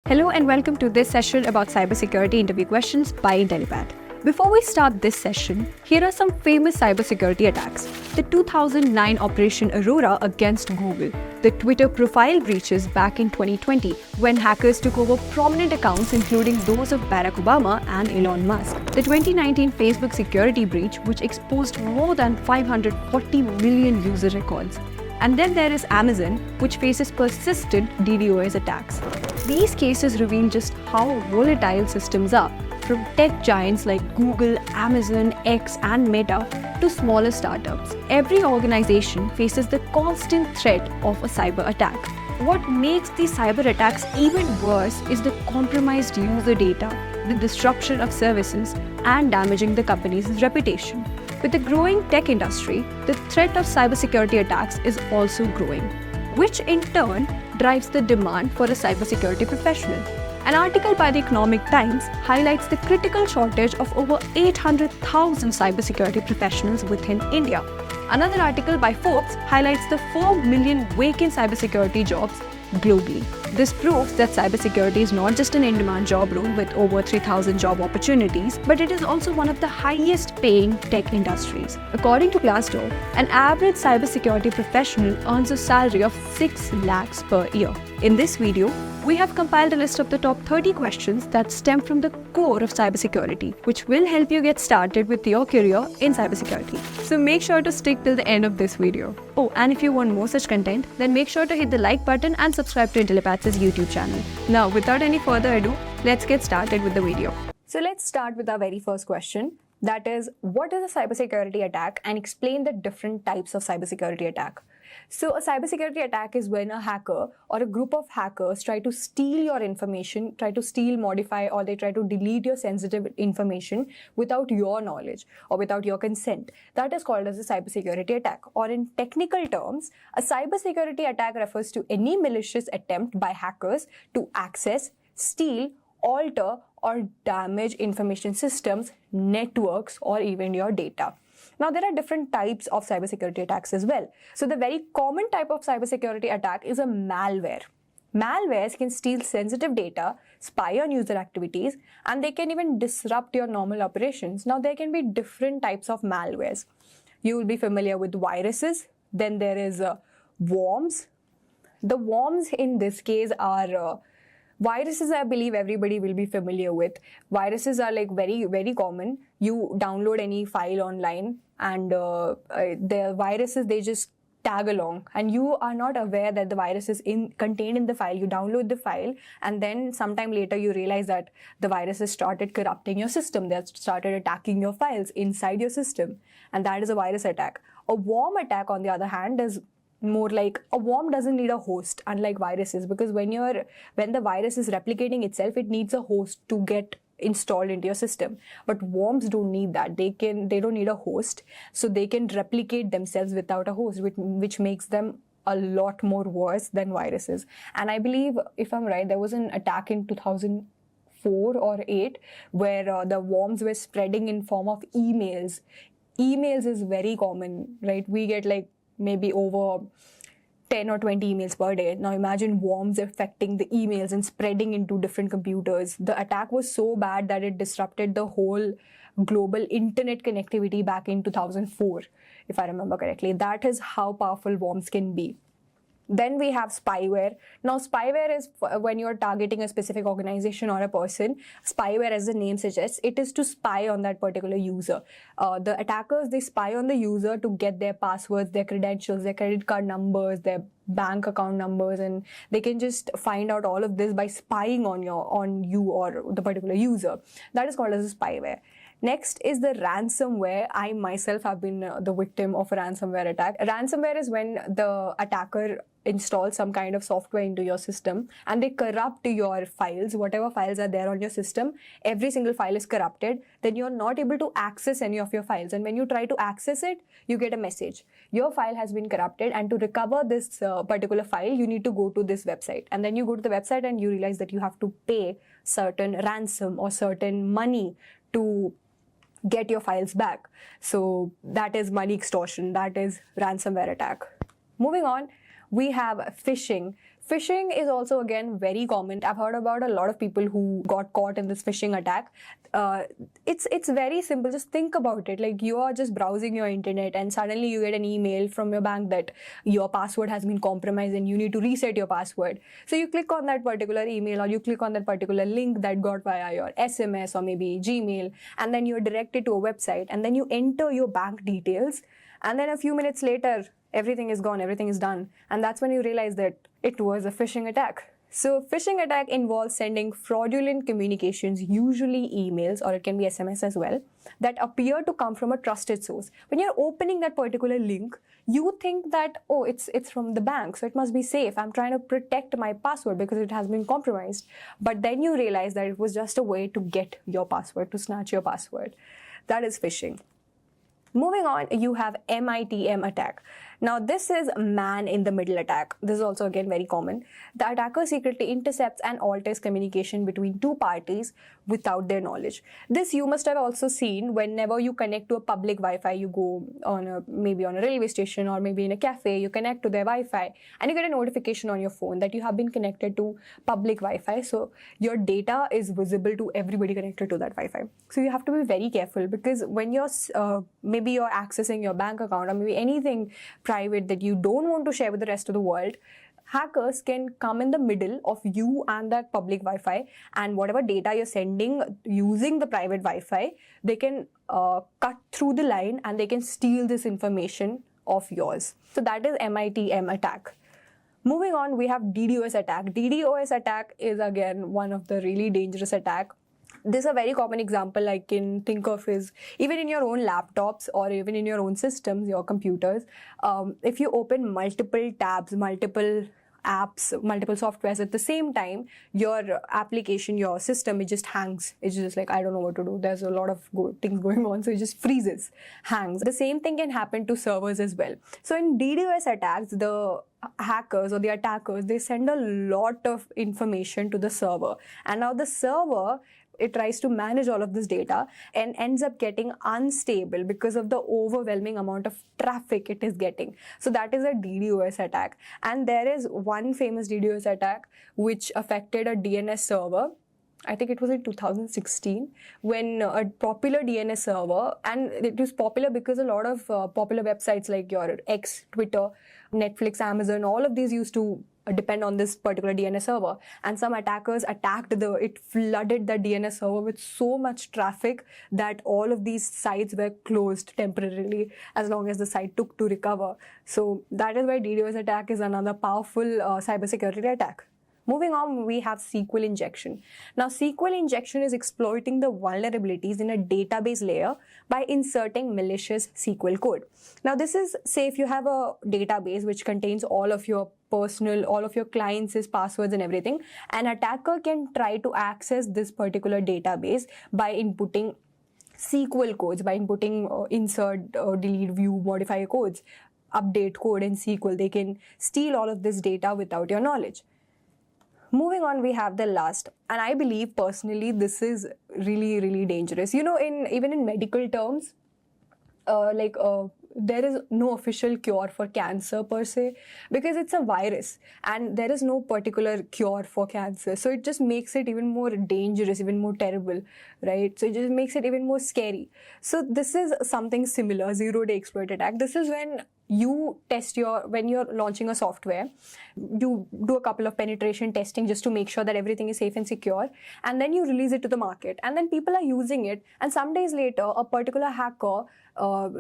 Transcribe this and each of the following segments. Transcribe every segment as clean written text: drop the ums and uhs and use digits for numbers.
Hello and welcome to this session about cybersecurity interview questions by Intellipaat. Before we start this session, here are some famous cybersecurity attacks. The 2009 Operation Aurora against Google, the Twitter profile breaches back in 2020 when hackers took over prominent accounts including those of Barack Obama and Elon Musk, the 2019 Facebook security breach which exposed more than 540 million user records. And then there is Amazon, which faces persistent DDoS attacks. These cases reveal just how volatile systems are, from tech giants like Google, Amazon, X, and Meta to smaller startups. Every organization faces the constant threat of a cyber attack. What makes these cyber attacks even worse is the compromised user data, the disruption of services, and damaging the company's reputation. With the growing tech industry, the threat of cybersecurity attacks is also growing, which in turn drives the demand for a cybersecurity professional. An article by the Economic Times highlights the critical shortage of over 800,000 cybersecurity professionals within India. Another article by Forbes highlights the 4 million vacant cybersecurity jobs globally. This proves that cybersecurity is not just an in-demand job role with over 3,000 job opportunities, but it is also one of the highest paying tech industries. According to Glassdoor, an average cybersecurity professional earns a salary of 6 lakhs per year. In this video, we have compiled a list of the top 30 questions that stem from the core of cybersecurity, which will help you get started with your career in cybersecurity. So make sure to stick till the end of this video. Oh, and if you want more such content, then make sure to hit the like button and subscribe to Intellipaat's YouTube channel. Now, without any further ado, let's get started with the video. So let's start with our very first question. That is, what is a cybersecurity attack, and explain the different types of cybersecurity attack. So a cybersecurity attack is when a hacker or a group of hackers try to steal your information, try to steal, modify, or they try to delete your sensitive information without your knowledge or without your consent. That is called as a cybersecurity attack. Or in technical terms, a cybersecurity attack refers to any malicious attempt by hackers to access, steal, alter, or damage information systems, networks, or even your data. Now, there are different types of cybersecurity attacks as well. So the very common type of cybersecurity attack is a malware. Malwares can steal sensitive data, spy on user activities, and they can even disrupt your normal operations. Now, there can be different types of malwares. You will be familiar with viruses. Then there is worms. The worms in this case are viruses. I believe everybody will be familiar with. Viruses are like very, very common. You download any file online and the viruses, they just tag along and you are not aware that the virus is contained in the file. You download the file and then sometime later you realize that the virus has started corrupting your system. They have started attacking your files inside your system, and that is a virus attack. A worm attack, on the other hand, is more like a worm doesn't need a host, unlike viruses, because when the virus is replicating itself, it needs a host to get installed into your system. But worms don't need that. They don't need a host, so they can replicate themselves without a host, which makes them a lot more worse than viruses. And I believe, if I'm right, there was an attack in 2004 or 8 where the worms were spreading in form of emails. Emails is very common, right? We get like maybe over 10 or 20 emails per day. Now imagine worms affecting the emails and spreading into different computers. The attack was so bad that it disrupted the whole global internet connectivity back in 2004, if I remember correctly. That is how powerful worms can be. Then we have spyware. Now, spyware is when you're targeting a specific organization or a person. Spyware, as the name suggests, it is to spy on that particular user. The attackers, they spy on the user to get their passwords, their credentials, their credit card numbers, their bank account numbers, and they can just find out all of this by spying on you or the particular user. That is called as a spyware. Next is the ransomware. I myself have been the victim of a ransomware attack. Ransomware is when the attacker installs some kind of software into your system and they corrupt your files, whatever files are there on your system. Every single file is corrupted. Then you're not able to access any of your files. And when you try to access it, you get a message. Your file has been corrupted, and to recover this particular file, you need to go to this website. And then you go to the website and you realize that you have to pay certain ransom or certain money to get your files back. So that is money extortion. That is ransomware attack. Moving on, we have phishing. Phishing is also again very common. I've heard about a lot of people who got caught in this phishing attack. It's very simple. Just think about it. Like you are just browsing your internet and suddenly you get an email from your bank that your password has been compromised and you need to reset your password. So you click on that particular email or you click on that particular link that got via your SMS or maybe Gmail, and then you're directed to a website, and then you enter your bank details, and then a few minutes later everything is gone, everything is done, and that's when you realize that it was a phishing attack. So phishing attack involves sending fraudulent communications, usually emails, or it can be SMS as well, that appear to come from a trusted source. When you're opening that particular link, you think that, oh, it's from the bank, so it must be safe. I'm trying to protect my password because it has been compromised. But then you realize that it was just a way to get your password, to snatch your password. That is phishing. Moving on, you have MITM attack. Now, this is man-in-the-middle attack. This is also again very common. The attacker secretly intercepts and alters communication between two parties without their knowledge. This you must have also seen whenever you connect to a public Wi-Fi. You go on maybe on a railway station or maybe in a cafe, you connect to their Wi-Fi and you get a notification on your phone that you have been connected to public Wi-Fi. So your data is visible to everybody connected to that Wi-Fi. So you have to be very careful, because when you're maybe you're accessing your bank account or maybe anything private that you don't want to share with the rest of the world, hackers can come in the middle of you and that public Wi-Fi, and whatever data you're sending using the private Wi-Fi, they can cut through the line and they can steal this information of yours. So that is MITM attack. Moving on, we have DDoS attack. DDoS attack is again one of the really dangerous attack. This is a very common example I can think of is even in your own laptops or even in your own systems, your computers. If you open multiple tabs, multiple apps, multiple softwares at the same time, your application, your system, it just hangs. It's just like, I don't know what to do. There's a lot of things going on. So it just freezes, hangs. The same thing can happen to servers as well. So in DDoS attacks, the hackers or the attackers, they send a lot of information to the server. And now the server, it tries to manage all of this data and ends up getting unstable because of the overwhelming amount of traffic it is getting. So that is a DDoS attack. And there is one famous DDoS attack which affected a DNS server. I think it was in 2016 when a popular DNS server, and it was popular because a lot of popular websites like your X, Twitter, Netflix, Amazon, all of these used to depend on this particular DNS server, and some attackers attacked it flooded the DNS server with so much traffic that all of these sites were closed temporarily as long as the site took to recover. So that is why DDoS attack is another powerful cybersecurity attack. Moving on, we have SQL injection. Now, SQL injection is exploiting the vulnerabilities in a database layer by inserting malicious SQL code. Now, this is, say, if you have a database which contains all of your personal, all of your clients' passwords and everything, an attacker can try to access this particular database by inputting SQL codes, by inputting insert, delete, view, modify codes, update code in SQL. They can steal all of this data without your knowledge. Moving on, we have the last, and I believe personally this is really, really dangerous. You know, even in medical terms, there is no official cure for cancer per se, because it's a virus and there is no particular cure for cancer. So it just makes it even more dangerous, even more terrible, right? So it just makes it even more scary. So this is something similar, zero-day exploit attack. This is when you test when you're launching a software, you do a couple of penetration testing just to make sure that everything is safe and secure, and then you release it to the market, and then people are using it, and some days later a particular hacker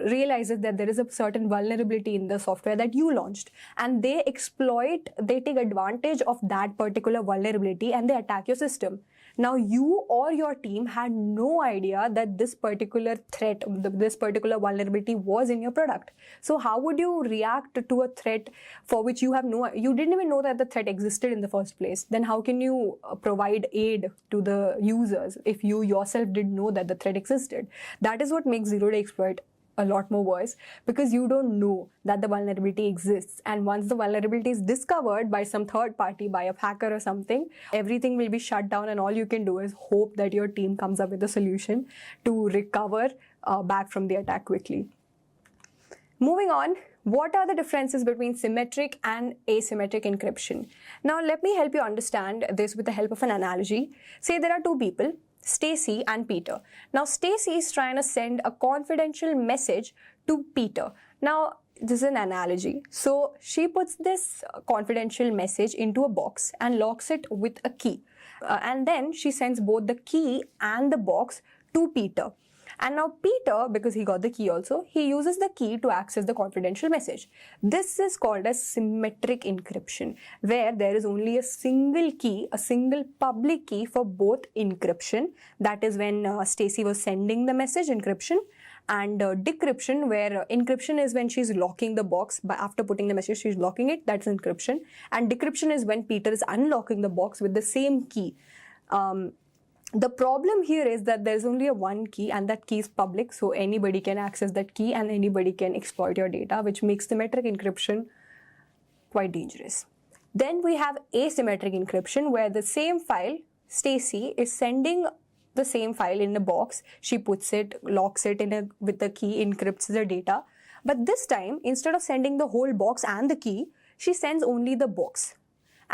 realizes that there is a certain vulnerability in the software that you launched, and they take advantage of that particular vulnerability and they attack your system. Now, you or your team had no idea that this particular threat, this particular vulnerability was in your product. So how would you react to a threat for which you didn't even know that the threat existed in the first place? Then how can you provide aid to the users if you yourself didn't know that the threat existed? That is what makes zero-day exploit a lot more worse, because you don't know that the vulnerability exists, and once the vulnerability is discovered by some third party, by a hacker or something, everything will be shut down, and all you can do is hope that your team comes up with a solution to recover back from the attack quickly. Moving on, What are the differences between symmetric and asymmetric encryption? Now, let me help you understand this with the help of an analogy. Say there are two people, Stacy and Peter. Now, Stacy is trying to send a confidential message to Peter. Now, this is an analogy. So, she puts this confidential message into a box and locks it with a key. And then she sends both the key and the box to Peter. And now Peter, because he got the key also, he uses the key to access the confidential message. This is called as symmetric encryption, where there is only a single key, a single public key for both encryption. That is when Stacy was sending the message, encryption, and decryption, where encryption is when she's locking the box. After putting the message, she's locking it. That's encryption. And decryption is when Peter is unlocking the box with the same key. The problem here is that there's only a one key, and that key is public, so anybody can access that key and anybody can exploit your data, which makes symmetric encryption quite dangerous. Then we have asymmetric encryption, where the same file, Stacy is sending the same file in a box. She puts it, locks it with the key, encrypts the data. But this time, instead of sending the whole box and the key, she sends only the box.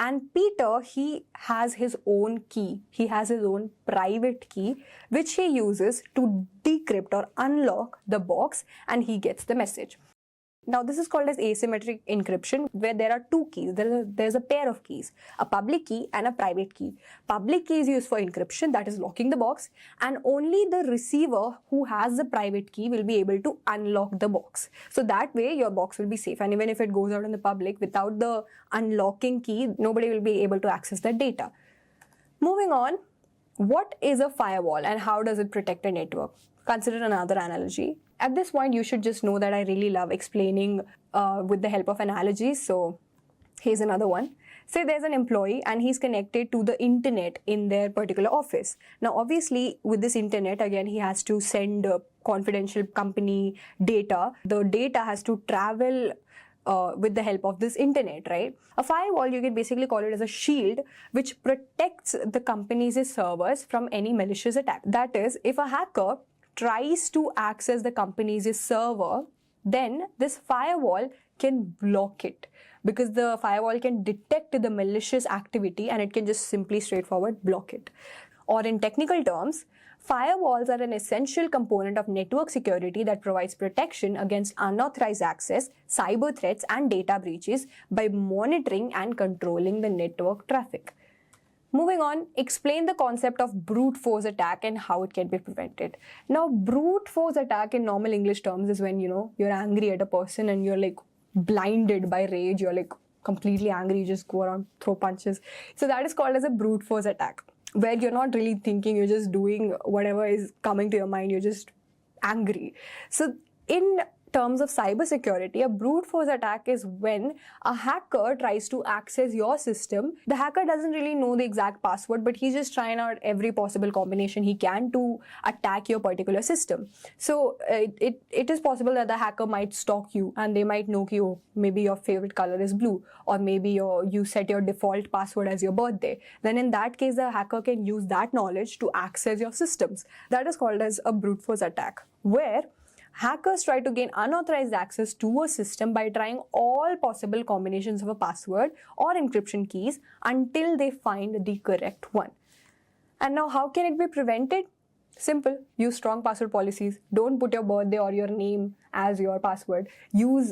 And Peter, he has his own key. He has his own private key, which he uses to decrypt or unlock the box, and he gets the message. Now, this is called as asymmetric encryption, where there are two keys. There's a pair of keys, a public key and a private key. Public key is used for encryption, that is locking the box, and only the receiver who has the private key will be able to unlock the box. So that way your box will be safe, and even if it goes out in the public without the unlocking key, nobody will be able to access that data. Moving on, what is a firewall and how does it protect a network? Consider another analogy. At this point, you should just know that I really love explaining with the help of analogies. So here's another one. Say there's an employee and he's connected to the internet in their particular office. Now, obviously, with this internet, again, he has to send confidential company data. The data has to travel with the help of this internet, right? A firewall, you can basically call it as a shield which protects the company's servers from any malicious attack. That is, if a hacker tries to access the company's server, then this firewall can block it, because the firewall can detect the malicious activity and it can just simply straightforward block it. Or in technical terms, firewalls are an essential component of network security that provides protection against unauthorized access, cyber threats, and data breaches by monitoring and controlling the network traffic. Moving on, explain the concept of brute force attack and how it can be prevented. Now, brute force attack in normal English terms is when, you're angry at a person and you're like blinded by rage, you're like completely angry, you just go around, throw punches. So that is called as a brute force attack, where you're not really thinking, you're just doing whatever is coming to your mind, you're just angry. So in terms of cybersecurity, a brute force attack is when a hacker tries to access your system. The hacker doesn't really know the exact password, but he's just trying out every possible combination he can to attack your particular system. So it is possible that the hacker might stalk you and they might know you, maybe your favorite color is blue, or maybe you set your default password as your birthday. Then in that case, the hacker can use that knowledge to access your systems. That is called as a brute force attack, where hackers try to gain unauthorized access to a system by trying all possible combinations of a password or encryption keys until they find the correct one. And now, how can it be prevented? Simple. Use strong password policies. Don't put your birthday or your name as your password. Use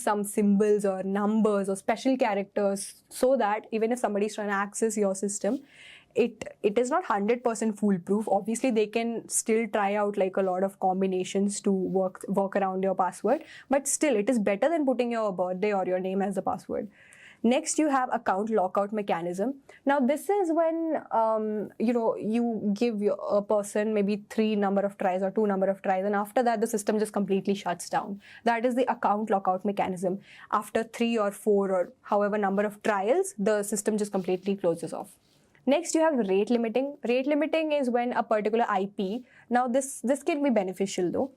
some symbols or numbers or special characters, so that even if somebody is trying to access your system, it is not 100% foolproof. Obviously, they can still try out like a lot of combinations to work around your password, but still it is better than putting your birthday or your name as the password. Next, you have account lockout mechanism. Now, this is when, you give a person maybe 3 number of tries or 2 number of tries, and after that, the system just completely shuts down. That is the account lockout mechanism. After 3 or 4 or however number of trials, the system just completely closes off. Next, you have rate limiting. Rate limiting is when a particular IP, now this can be beneficial though,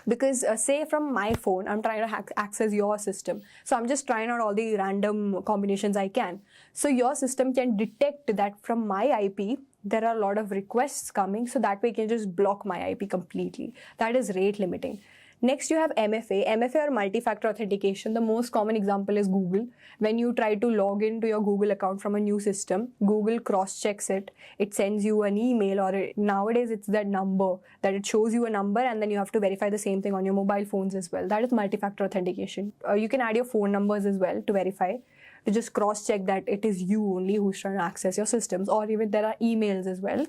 because say from my phone, I'm trying to access your system. So I'm just trying out all the random combinations I can. So your system can detect that from my IP, there are a lot of requests coming. So that way it can just block my IP completely. That is rate limiting. Next, you have MFA. MFA or multi-factor authentication. The most common example is Google. When you try to log into your Google account from a new system, Google cross-checks it. It sends you an email, or nowadays it's that number that it shows you a number, and then you have to verify the same thing on your mobile phones as well. That is multi-factor authentication. You can add your phone numbers as well to verify, to just cross-check that it is you only who's trying to access your systems, or even there are emails as well.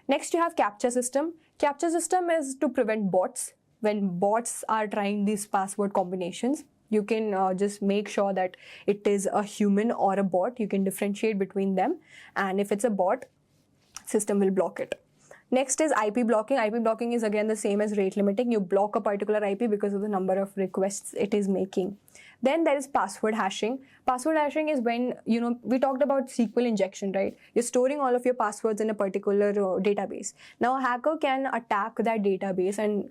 Next, you have CAPTCHA system. CAPTCHA system is to prevent bots. When bots are trying these password combinations, you can just make sure that it is a human or a bot. You can differentiate between them, and if it's a bot, system will block it. Next is IP blocking. IP blocking is again the same as rate limiting. You block a particular IP because of the number of requests it is making. Then there is password hashing. Password hashing is when, we talked about SQL injection, right? You're storing all of your passwords in a particular database. Now a hacker can attack that database and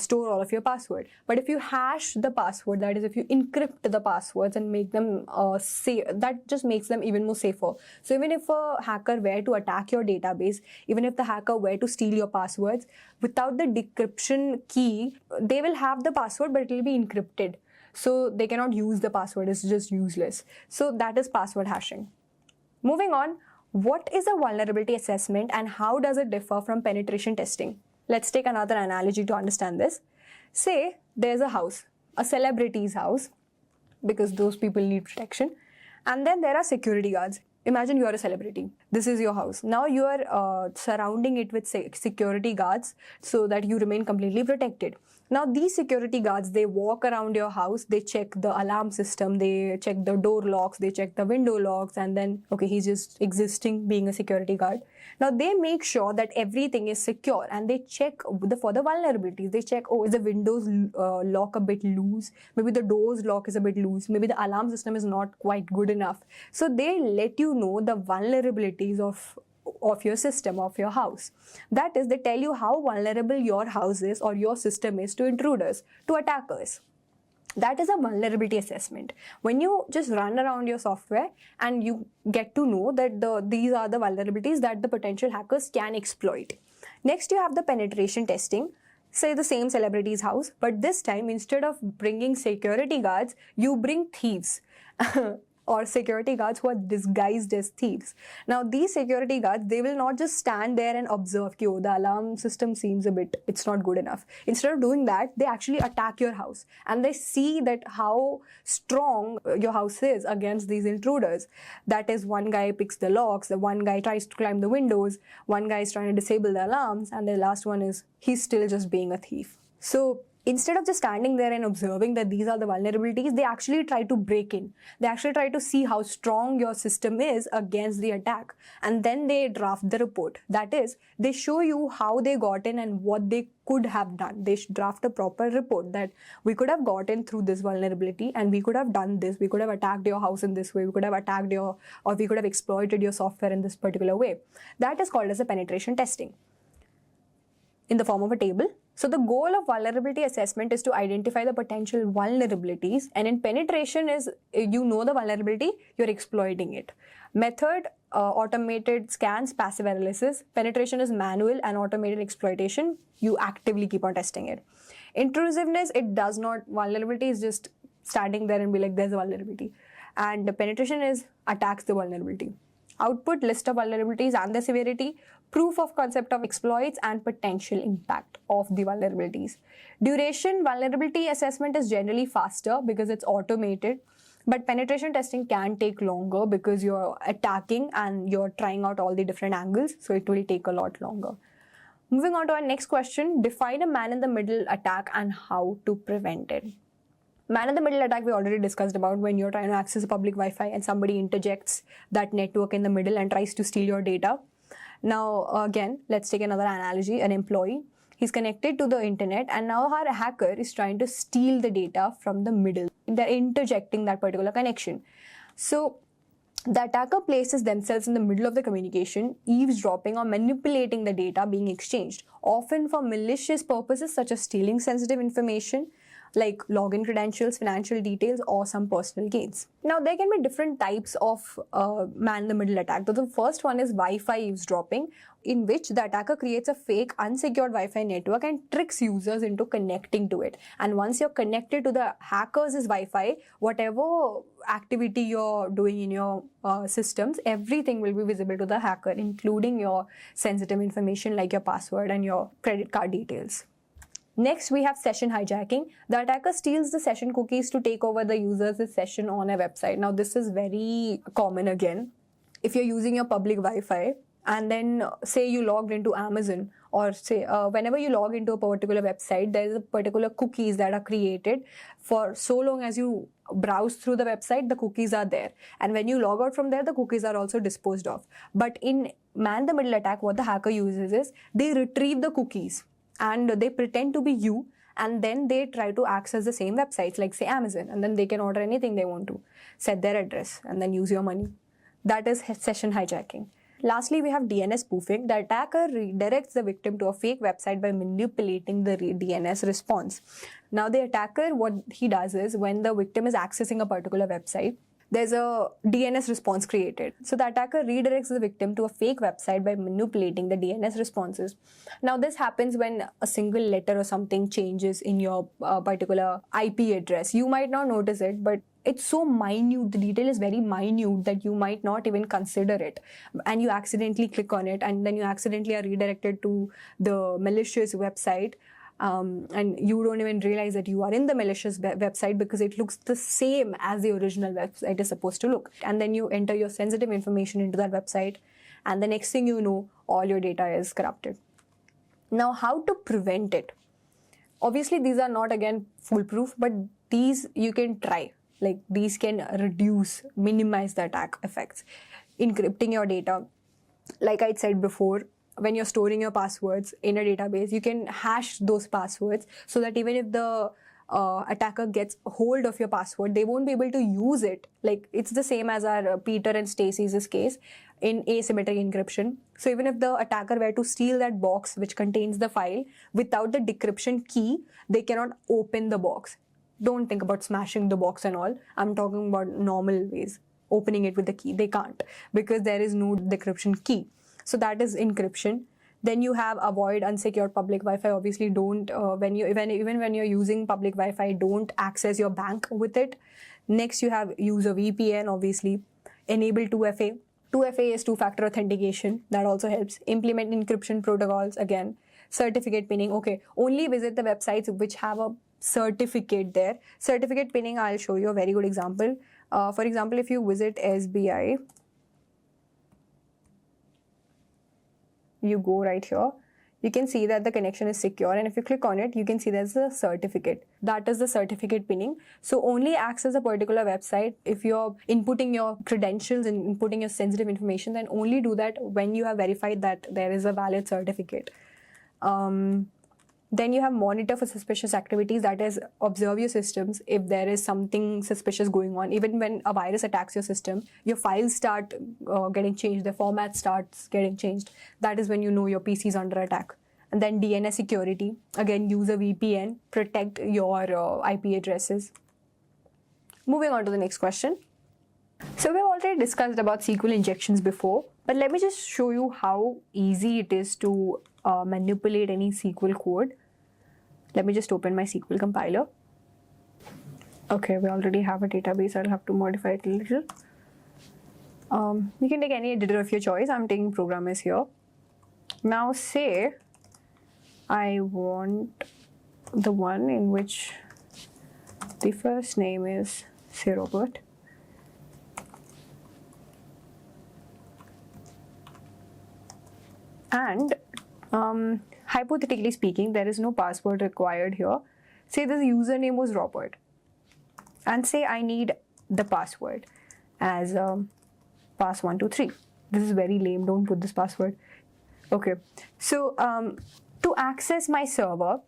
store all of your password. But if you hash the password, that is if you encrypt the passwords and make them safe, that just makes them even more safer. So even if a hacker were to attack your database, even if the hacker were to steal your passwords, without the decryption key, they will have the password, but it will be encrypted. So they cannot use the password, it's just useless. So that is password hashing. Moving on, what is a vulnerability assessment and how does it differ from penetration testing? Let's take another analogy to understand this. Say there's a house, a celebrity's house, because those people need protection. And then there are security guards. Imagine you are a celebrity. This is your house. Now you are surrounding it with security guards so that you remain completely protected. Now these security guards, they walk around your house, they check the alarm system, they check the door locks, they check the window locks, and then, okay, he's just existing being a security guard. Now they make sure that everything is secure, and they check for the vulnerabilities. They check, is the windows lock a bit loose? Maybe the doors lock is a bit loose. Maybe the alarm system is not quite good enough. So they let you know the vulnerabilities of your system, of your house. That is, they tell you how vulnerable your house is or your system is to intruders, to attackers. That is a vulnerability assessment. When you just run around your software and you get to know that these are the vulnerabilities that the potential hackers can exploit. Next, you have the penetration testing. Say the same celebrity's house, but this time instead of bringing security guards, you bring thieves. Or security guards who are disguised as thieves. Now these security guards, they will not just stand there and observe, the alarm system seems it's not good enough. Instead of doing that, they actually attack your house, and they see that how strong your house is against these intruders. That is, one guy picks the locks, the one guy tries to climb the windows, one guy is trying to disable the alarms, and the last one is, he's still just being a thief. So instead of just standing there and observing that these are the vulnerabilities, they actually try to break in. They actually try to see how strong your system is against the attack. And then they draft the report. That is, they show you how they got in and what they could have done. They draft a proper report that we could have gotten through this vulnerability and we could have done this. We could have attacked your house in this way. We could have attacked or we could have exploited your software in this particular way. That is called as a penetration testing in the form of a table. So the goal of vulnerability assessment is to identify the potential vulnerabilities, and in penetration is, you know the vulnerability, you're exploiting it. Method, automated scans, passive analysis. Penetration is manual, and automated exploitation, you actively keep on testing it. Intrusiveness, it does not, vulnerability is just standing there and be like, there's a vulnerability. And the penetration is attacks the vulnerability. Output, list of vulnerabilities and the severity, proof of concept of exploits, and potential impact of the vulnerabilities. Duration, vulnerability assessment is generally faster because it's automated, but penetration testing can take longer because you're attacking and you're trying out all the different angles, so it will take a lot longer. Moving on to our next question, define a man-in-the-middle attack and how to prevent it. Man-in-the-middle attack we already discussed about, when you're trying to access a public Wi-Fi and somebody interjects that network in the middle and tries to steal your data. Now again, let's take another analogy, an employee. He's connected to the internet and now our hacker is trying to steal the data from the middle. They're interjecting that particular connection. So the attacker places themselves in the middle of the communication, eavesdropping or manipulating the data being exchanged, often for malicious purposes such as stealing sensitive information, like login credentials, financial details, or some personal gains. Now, there can be different types of man-in-the-middle attack. So the first one is Wi-Fi eavesdropping, in which the attacker creates a fake unsecured Wi-Fi network and tricks users into connecting to it. And once you're connected to the hacker's Wi-Fi, whatever activity you're doing in your systems, everything will be visible to the hacker, including your sensitive information like your password and your credit card details. Next, we have session hijacking. The attacker steals the session cookies to take over the user's session on a website. Now, this is very common again. If you're using your public Wi-Fi and then say you logged into Amazon, or say whenever you log into a particular website, there is a particular cookies that are created. For so long as you browse through the website, the cookies are there. And when you log out from there, the cookies are also disposed of. But in man-in-the-middle attack, what the hacker uses is they retrieve the cookies and they pretend to be you, and then they try to access the same websites like say Amazon, and then they can order anything they want to, set their address, and then use your money. That is session hijacking. Lastly, we have DNS spoofing. The attacker redirects the victim to a fake website by manipulating the DNS response. Now, the attacker, what he does is when the victim is accessing a particular website, there's a DNS response created. So the attacker redirects the victim to a fake website by manipulating the DNS responses. Now, this happens when a single letter or something changes in your particular IP address. You might not notice it, but it's so minute, the detail is very minute that you might not even consider it. And you accidentally click on it, and then you accidentally are redirected to the malicious website. And you don't even realize that you are in the malicious website because it looks the same as the original website is supposed to look. And then you enter your sensitive information into that website, and the next thing you know, all your data is corrupted. Now, how to prevent it? Obviously, these are not again foolproof, but these you can try. Like these can reduce, minimize the attack effects. Encrypting your data. Like I said before, when you're storing your passwords in a database, you can hash those passwords so that even if the attacker gets hold of your password, they won't be able to use it. Like it's the same as our Peter and Stacy's case in asymmetric encryption. So even if the attacker were to steal that box which contains the file, without the decryption key, they cannot open the box. Don't think about smashing the box and all. I'm talking about normal ways. Opening it with the key. They can't because there is no decryption key. So that is encryption. Then you have avoid unsecured public Wi-Fi. Obviously, don't even when you're using public Wi-Fi, don't access your bank with it. Next, you have use a VPN. Obviously, enable 2FA. 2FA is two-factor authentication. That also helps. Implement encryption protocols. Again, certificate pinning. Okay, only visit the websites which have a certificate there. Certificate pinning, I'll show you a very good example. For example, if you visit SBI, you go right here, you can see that the connection is secure, and if you click on it, you can see there's a certificate. That is the certificate pinning. So only access a particular website if you're inputting your credentials and inputting your sensitive information, then only do that when you have verified that there is a valid certificate. Then you have monitor for suspicious activities, that is observe your systems if there is something suspicious going on. Even when a virus attacks your system, your files start getting changed, the format starts getting changed. That is when you know your PC is under attack. And then DNS security, again use a VPN, protect your IP addresses. Moving on to the next question. So we've already discussed about SQL injections before, but let me just show you how easy it is to manipulate any SQL code. Let me just open my SQL compiler. Okay, we already have a database. I'll have to modify it a little. You can take any editor of your choice. I'm taking programmers here. Now say I want the one in which the first name is say Robert. And hypothetically speaking, there is no password required here. Say the username was Robert, and say I need the password as pass123. This is very lame. Don't put this password. Okay. So to access my server,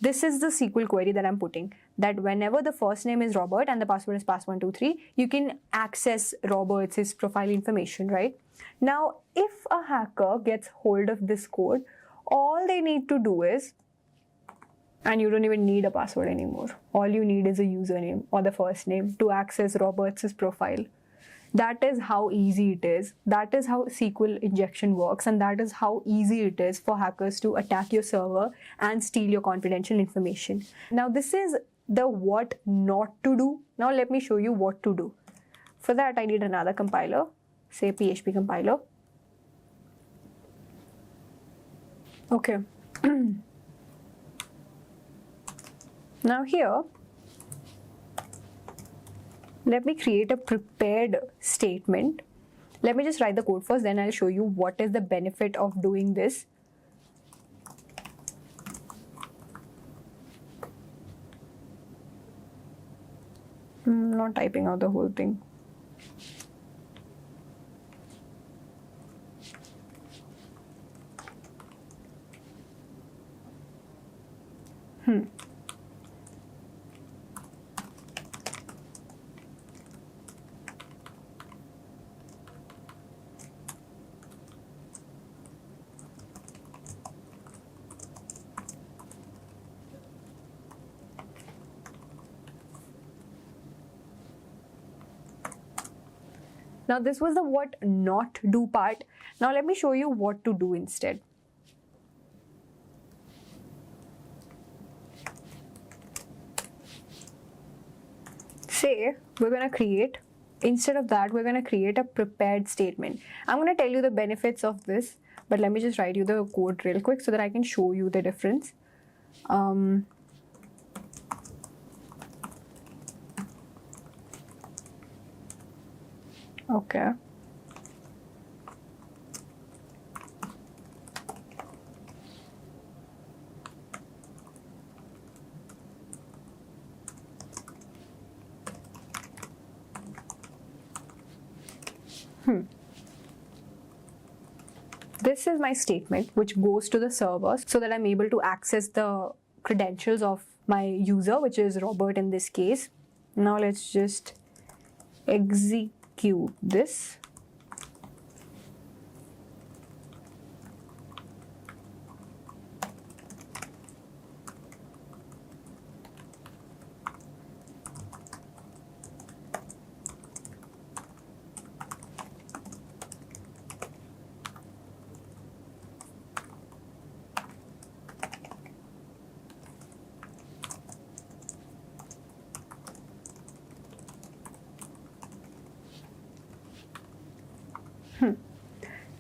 this is the SQL query that I'm putting. That whenever the first name is Robert and the password is pass123, you can access Robert's his profile information, right? Now, if a hacker gets hold of this code, all they need to do is And you don't even need a password anymore. All you need is a username or the first name to access Roberts' profile. That is how easy it is. That is how SQL injection works, and that is how easy it is for hackers to attack your server and steal your confidential information. Now, this is the what not to do. Now, let me show you what to do. For that, I need another compiler, say PHP compiler. Okay. Now here, let me create a prepared statement. Let me just write the code first, then I'll show you what is the benefit of doing this. I'm not typing out the whole thing. Now this was the what not do part. Now let me show you what to do instead. Say we're going to create, instead of that, we're going to create a prepared statement. I'm going to tell you the benefits of this, but let me just write you the code real quick so that I can show you the difference. Okay. This is my statement which goes to the server so that I'm able to access the credentials of my user, which is Robert in this case. Now let's just execute this.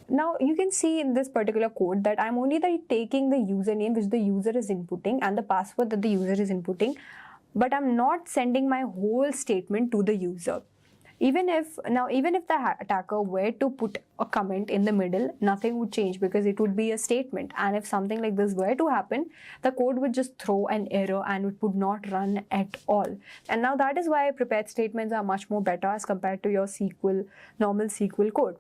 Now you can see in this particular code that I'm only taking the username which the user is inputting and the password that the user is inputting, but I'm not sending my whole statement to the user. Even if the attacker were to put a comment in the middle, nothing would change because it would be a statement. And if something like this were to happen, the code would just throw an error and it would not run at all. And now that is why prepared statements are much more better as compared to your normal SQL code.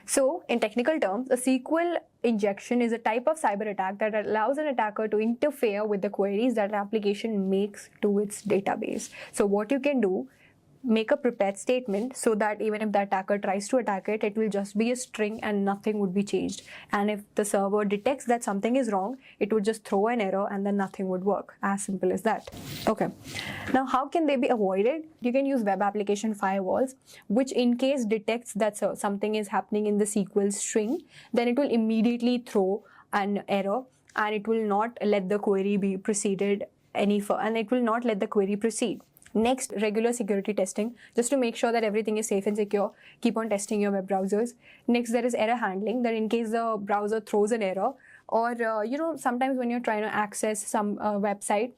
So, in technical terms, a SQL injection is a type of cyber attack that allows an attacker to interfere with the queries that an application makes to its database. So, what you can do, make a prepared statement so that even if the attacker tries to attack it, it will just be a string and nothing would be changed. And if the server detects that something is wrong, it would just throw an error and then nothing would work. As simple as that. Okay. Now, how can they be avoided? You can use web application firewalls, which in case detects that something is happening in the SQL string, then it will immediately throw an error and it will not let the query be proceeded any further, and it will not let the query proceed. Next, regular security testing, just to make sure that everything is safe and secure. Keep on testing your web browsers. Next, there is error handling, that in case the browser throws an error, or sometimes when you're trying to access some website,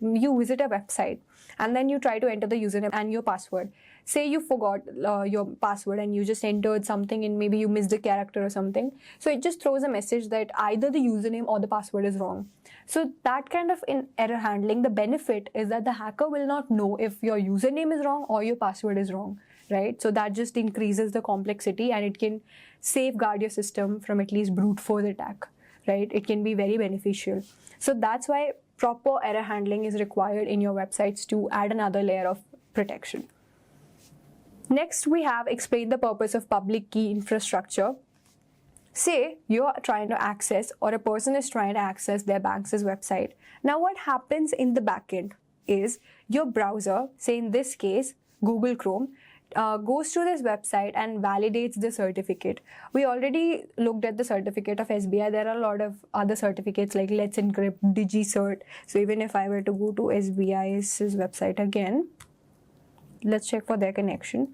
you visit a website and then you try to enter the username and your password. Say you forgot your password and you just entered something and maybe you missed a character or something. So it just throws a message that either the username or the password is wrong. So that kind of error handling, the benefit is that the hacker will not know if your username is wrong or your password is wrong, right? So that just increases the complexity and it can safeguard your system from at least brute force attack, right? It can be very beneficial. So that's why proper error handling is required in your websites to add another layer of protection. Next, we have explained the purpose of public key infrastructure. Say you're trying to access, or a person is trying to access their bank's website. Now what happens in the backend is your browser, say in this case Google Chrome, goes to this website and validates the certificate. We already looked at the certificate of SBI. There are a lot of other certificates like Let's Encrypt, DigiCert. So even if I were to go to SBI's website again, let's check for their connection.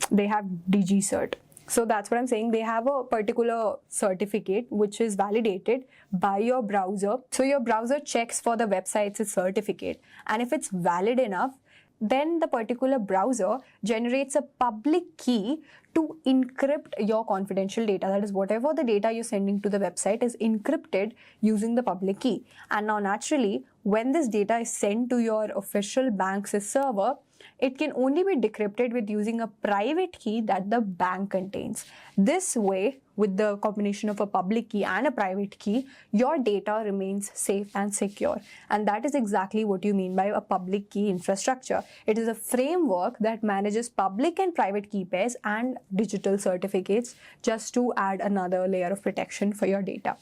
They have DigiCert. So that's what I'm saying. They have a particular certificate which is validated by your browser. So your browser checks for the website's certificate, and if it's valid enough, then the particular browser generates a public key to encrypt your confidential data. That is, whatever the data you're sending to the website is encrypted using the public key. And now naturally, when this data is sent to your official bank's server, it can only be decrypted with using a private key that the bank contains. This way, with the combination of a public key and a private key, your data remains safe and secure. And that is exactly what you mean by a public key infrastructure. It is a framework that manages public and private key pairs and digital certificates, just to add another layer of protection for your data.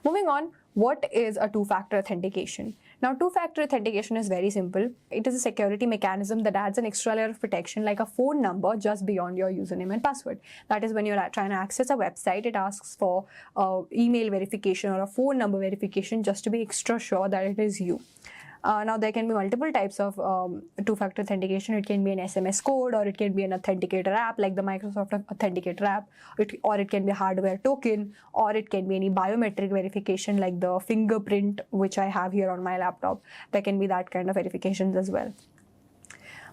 Moving on, what is a two-factor authentication? Now, two-factor authentication is very simple. It is a security mechanism that adds an extra layer of protection, like a phone number, just beyond your username and password. That is, when you're trying to access a website, it asks for email verification or a phone number verification, just to be extra sure that it is you. Now, there can be multiple types of two-factor authentication. It can be an SMS code, or it can be an authenticator app like the Microsoft Authenticator app, or it can be a hardware token, or it can be any biometric verification like the fingerprint, which I have here on my laptop. There can be that kind of verifications as well.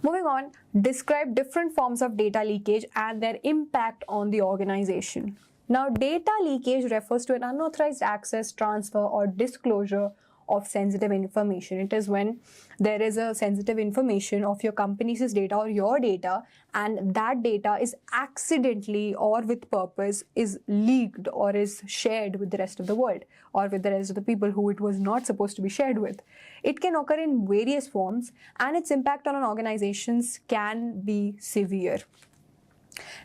Moving on, describe different forms of data leakage and their impact on the organization. Now, data leakage refers to an unauthorized access, transfer, or disclosure of sensitive information. It is when there is a sensitive information of your company's data or your data, and that data is accidentally or with purpose is leaked or is shared with the rest of the world, or with the rest of the people who it was not supposed to be shared with. It can occur in various forms, and its impact on organizations can be severe.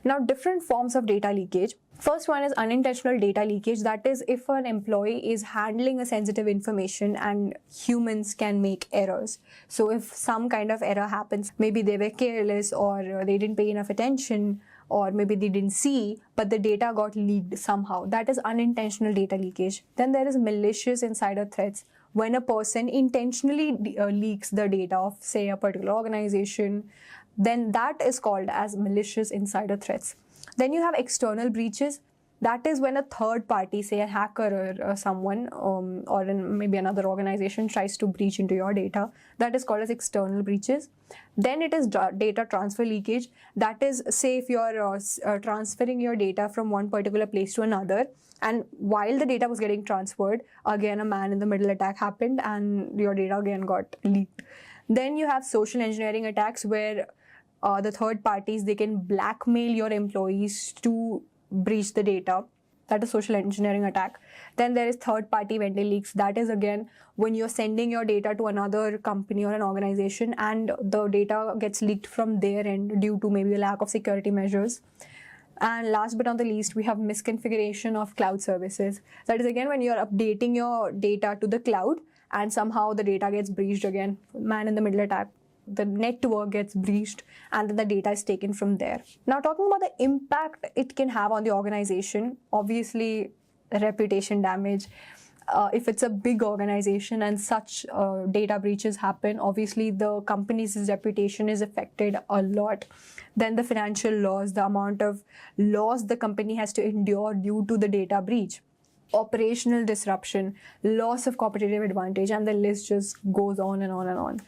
Now, different forms of data leakage. First one is unintentional data leakage. That is, if an employee is handling a sensitive information and humans can make errors. So if some kind of error happens, maybe they were careless, or they didn't pay enough attention, or maybe they didn't see, but the data got leaked somehow. That is unintentional data leakage. Then there is malicious insider threats. When a person intentionally leaks the data of, say, a particular organization, then that is called as malicious insider threats. Then you have external breaches. That is when a third party, say a hacker or someone, or maybe another organization, tries to breach into your data. That is called as external breaches. Then it is data transfer leakage. That is, say if you're transferring your data from one particular place to another, and while the data was getting transferred, again a man-in-the-middle attack happened and your data again got leaked. Then you have social engineering attacks, where the third parties, they can blackmail your employees to breach the data. That is social engineering attack. Then there is third party vendor leaks. That is again when you're sending your data to another company or an organization, and the data gets leaked from their end due to maybe a lack of security measures. And last but not the least, we have misconfiguration of cloud services. That is again when you're updating your data to the cloud and somehow the data gets breached again. Man-in-the-middle attack. The network gets breached and then the data is taken from there. Now, talking about the impact it can have on the organization, obviously reputation damage. If it's a big organization and such data breaches happen, obviously the company's reputation is affected a lot. Then the financial loss, the amount of loss the company has to endure due to the data breach. Operational disruption, loss of competitive advantage, and the list just goes on and on and on.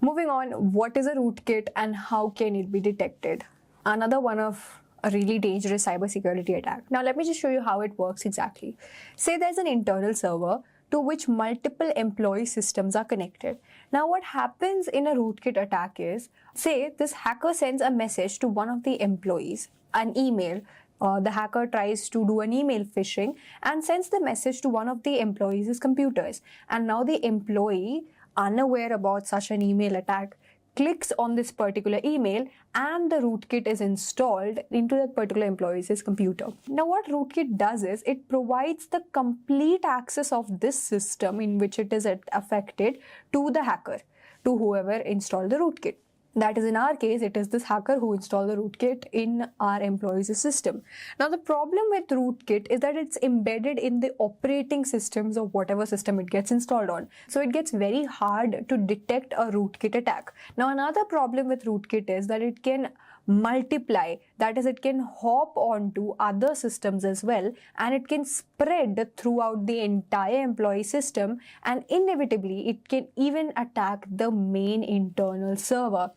Moving on, what is a rootkit and how can it be detected? Another one of a really dangerous cybersecurity attack. Now, let me just show you how it works exactly. Say there's an internal server to which multiple employee systems are connected. Now, what happens in a rootkit attack is, say this hacker sends a message to one of the employees, an email. The hacker tries to do an email phishing and sends the message to one of the employees' computers. And now the employee, unaware about such an email attack, clicks on this particular email and the rootkit is installed into that particular employee's computer. Now what rootkit does is it provides the complete access of this system in which it is affected to the hacker, to whoever installed the rootkit. That is, in our case, it is this hacker who installed the rootkit in our employee's system. Now, the problem with rootkit is that it's embedded in the operating systems of whatever system it gets installed on. So it gets very hard to detect a rootkit attack. Now, another problem with rootkit is that it can multiply, that is, it can hop onto other systems as well, and it can spread throughout the entire employee system, and inevitably it can even attack the main internal server,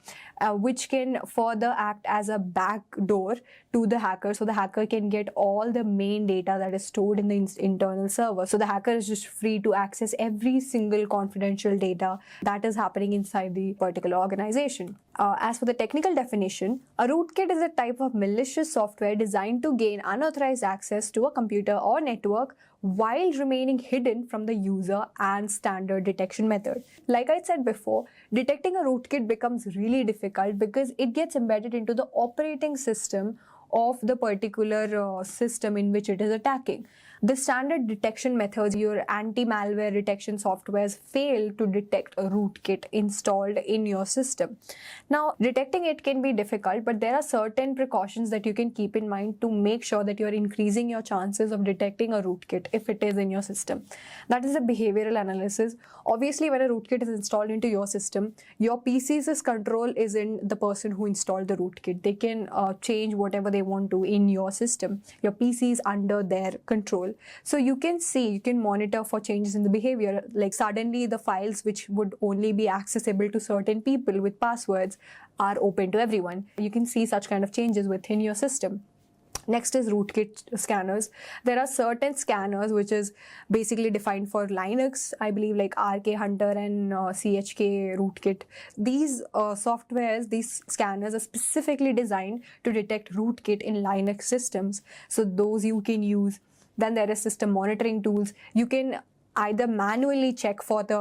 which can further act as a backdoor to the hacker, so the hacker can get all the main data that is stored in the internal server. So the hacker is just free to access every single confidential data that is happening inside the particular organization. As for the technical definition, a rootkit is a type of malicious software designed to gain unauthorized access to a computer or network while remaining hidden from the user and standard detection method. Like I said before, detecting a rootkit becomes really difficult because it gets embedded into the operating system of the particular system in which it is attacking. The standard detection methods, your anti-malware detection softwares, fail to detect a rootkit installed in your system. Now, detecting it can be difficult, but there are certain precautions that you can keep in mind to make sure that you're increasing your chances of detecting a rootkit if it is in your system. That is a behavioral analysis. Obviously, when a rootkit is installed into your system, your PC's control is in the person who installed the rootkit. They can change whatever they want to in your system. Your PC is under their control. So you can monitor for changes in the behavior, like suddenly the files which would only be accessible to certain people with passwords are open to everyone. You can see such kind of changes within your system. Next is rootkit scanners. There are certain scanners which is basically defined for Linux, I believe, like RK Hunter and CHK Rootkit. These softwares, these scanners are specifically designed to detect rootkit in Linux systems. So those you can use. Then there is system monitoring tools. You can either manually check for the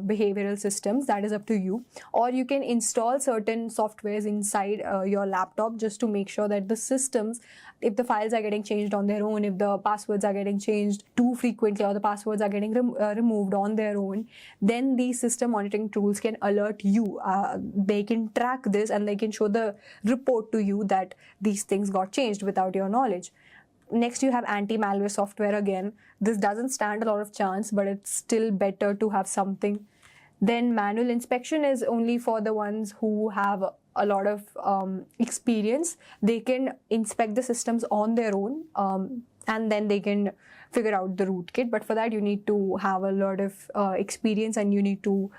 behavioral systems, that is up to you, or you can install certain softwares inside your laptop just to make sure that the systems, if the files are getting changed on their own, if the passwords are getting changed too frequently or the passwords are getting removed on their own, then these system monitoring tools can alert you. They can track this and they can show the report to you that these things got changed without your knowledge. Next, you have anti-malware software again. This doesn't stand a lot of chance, but it's still better to have something. Then manual inspection is only for the ones who have a lot of experience. They can inspect the systems on their own and then they can figure out the rootkit. But for that, you need to have a lot of experience and you need to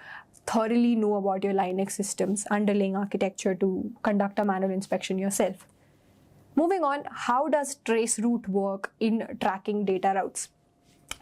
thoroughly know about your Linux system's underlying architecture to conduct a manual inspection yourself. Moving on, how does traceroute work in tracking data routes?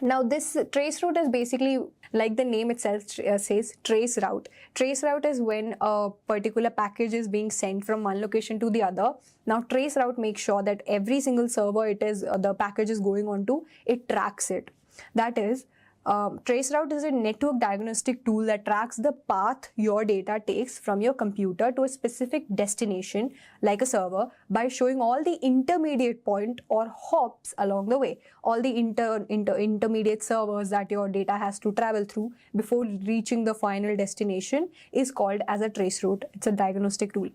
Now, this traceroute is basically, like the name itself says, traceroute. Traceroute is when a particular package is being sent from one location to the other. Now, traceroute makes sure that every single server the package is going on to, it tracks it. That is, traceroute is a network diagnostic tool that tracks the path your data takes from your computer to a specific destination, like a server, by showing all the intermediate point or hops along the way. All the intermediate servers that your data has to travel through before reaching the final destination is called as a traceroute. It's a diagnostic tool.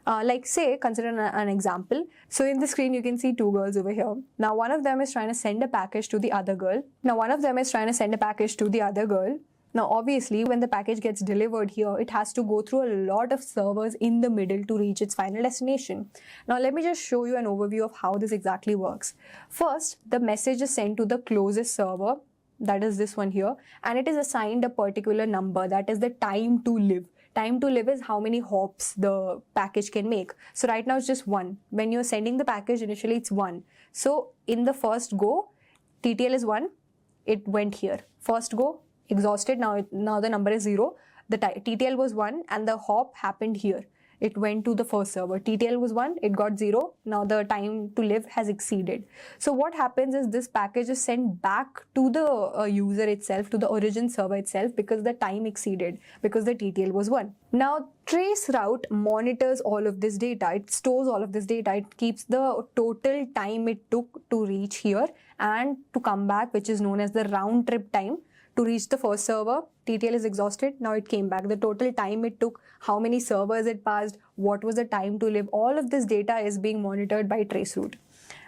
Like say, consider an example. So in the screen, you can see two girls over here. Now, one of them is trying to send a package to the other girl. Now, obviously, when the package gets delivered here, it has to go through a lot of servers in the middle to reach its final destination. Now, let me just show you an overview of how this exactly works. First, the message is sent to the closest server, that is this one here, and it is assigned a particular number, that is the time to live. Time to live is how many hops the package can make. So right now it's just 1. When you're sending the package, initially it's 1. So in the first go, TTL is 1. It went here. First go, exhausted. Now the number is 0. The TTL was 1 and the hop happened here. it went to the first server. TTL was 1, it got 0. Now the time to live has exceeded. So what happens is this package is sent back to the user itself, to the origin server itself, because the time exceeded, because the TTL was 1. Now traceroute monitors all of this data. It stores all of this data. It keeps the total time it took to reach here and to come back, which is known as the round trip time. To reach the first server, TTL is exhausted, now it came back. The total time it took, how many servers it passed, what was the time to live, all of this data is being monitored by traceroute.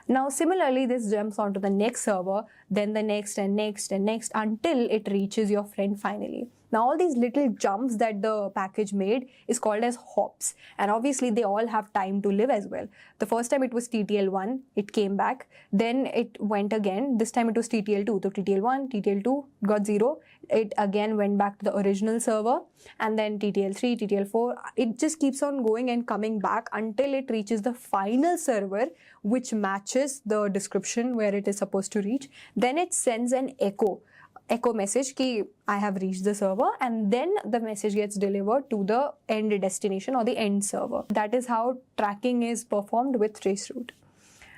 Now similarly, this jumps onto the next server, then the next and next and next until it reaches your friend finally. Now all these little jumps that the package made is called as hops, and obviously they all have time to live as well. The first time it was TTL1, it came back, then it went again, this time it was TTL2, so TTL1, TTL2 got 0, it again went back to the original server, and then TTL3, TTL4, it just keeps on going and coming back until it reaches the final server which matches the description where it is supposed to reach. Then it sends an echo message ki I have reached the server, and then the message gets delivered to the end destination or the end server. That is how tracking is performed with traceroute.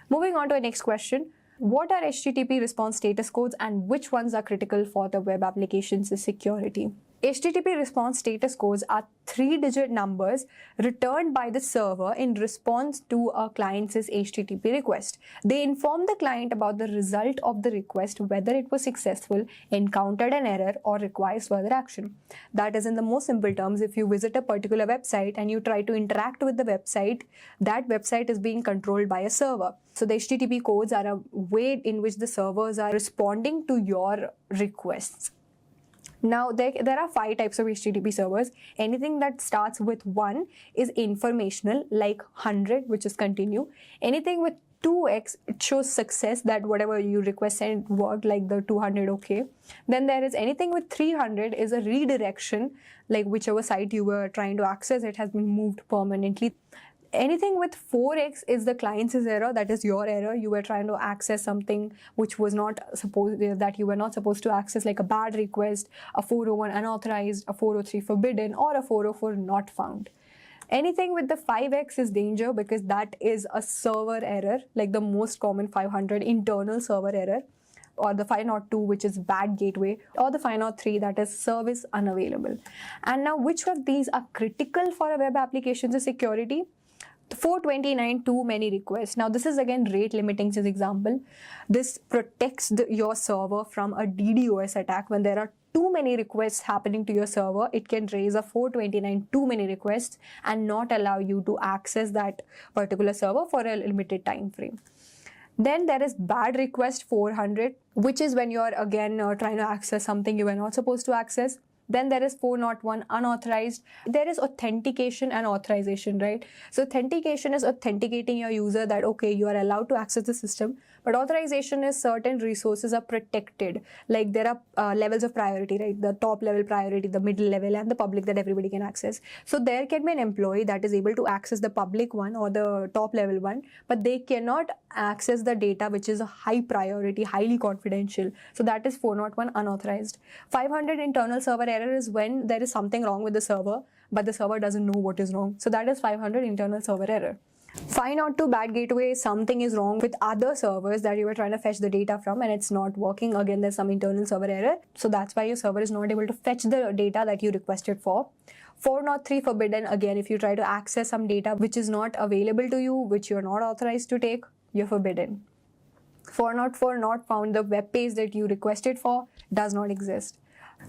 Moving on to our next question. What are HTTP response status codes and which ones are critical for the web applications security? HTTP response status codes are 3-digit numbers returned by the server in response to a client's HTTP request. They inform the client about the result of the request, whether it was successful, encountered an error, or requires further action. That is, in the most simple terms, if you visit a particular website and you try to interact with the website, that website is being controlled by a server. So the HTTP codes are a way in which the servers are responding to your requests. Now, there are 5 types of HTTP servers. Anything that starts with 1 is informational, like 100, which is continue. Anything with 2x, it shows success, that whatever you requested worked, like the 200 okay. Then there is anything with 300 is a redirection, like whichever site you were trying to access, it has been moved permanently. Anything with 4x is the client's error, that is your error. You were trying to access something which was not supposed, that you were not supposed to access, like a bad request, a 401 unauthorized, a 403 forbidden, or a 404 not found. Anything with the 5x is danger, because that is a server error, like the most common 500 internal server error, or the 502, which is bad gateway, or the 503, that is service unavailable. And now, which of these are critical for a web application's security? 429, too many requests. Now this is again rate limiting as example. This protects your server from a DDoS attack. When there are too many requests happening to your server, it can raise a 429 too many requests and not allow you to access that particular server for a limited time frame. Then there is bad request 400, which is when you're again trying to access something you were not supposed to access. Then there is 401 unauthorized. There is authentication and authorization, right? So authentication is authenticating your user that, okay, you are allowed to access the system. But authorization is certain resources are protected. Like there are levels of priority, right? The top level priority, the middle level, and the public that everybody can access. So there can be an employee that is able to access the public one or the top level one, but they cannot access the data which is a high priority, highly confidential. So that is 401 unauthorized. 500 internal server error is when there is something wrong with the server, but the server doesn't know what is wrong. So that is 500 internal server error. 502 bad gateway, something is wrong with other servers that you were trying to fetch the data from and it's not working. Again, there's some internal server error. So that's why your server is not able to fetch the data that you requested for. 403 forbidden, again, if you try to access some data which is not available to you, which you're not authorized to take, you're forbidden. 404 not found, the web page that you requested for does not exist.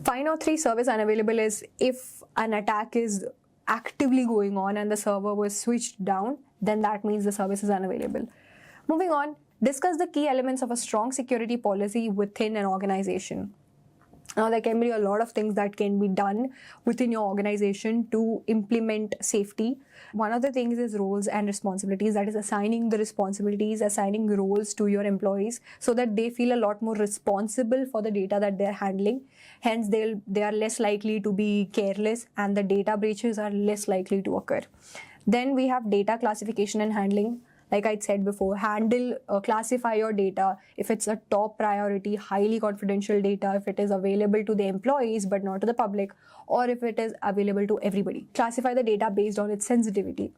503 service unavailable is if an attack is actively going on and the server was switched down, then that means the service is unavailable. Moving on, discuss the key elements of a strong security policy within an organization. Now, there can be a lot of things that can be done within your organization to implement safety. One of the things is roles and responsibilities, that is assigning the responsibilities, assigning roles to your employees so that they feel a lot more responsible for the data that they're handling. Hence, they are less likely to be careless and the data breaches are less likely to occur. Then we have data classification and handling. like I said before, handle, classify your data if it's a top priority, highly confidential data, if it is available to the employees but not to the public, or if it is available to everybody. Classify the data based on its sensitivity.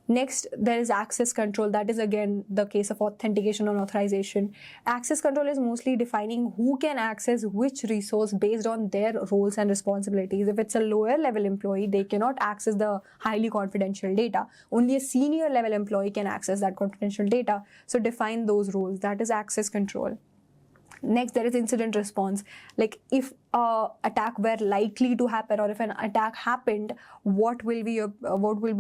Next, there is access control. That is again the case of authentication and authorization. Access control is mostly defining who can access which resource based on their roles and responsibilities. If it's a lower level employee, they cannot access the highly confidential data. Only a senior level employee can access that confidential data. So define those roles. That is access control. Next, there is incident response. Like if an attack were likely to happen, or if an attack happened, what will be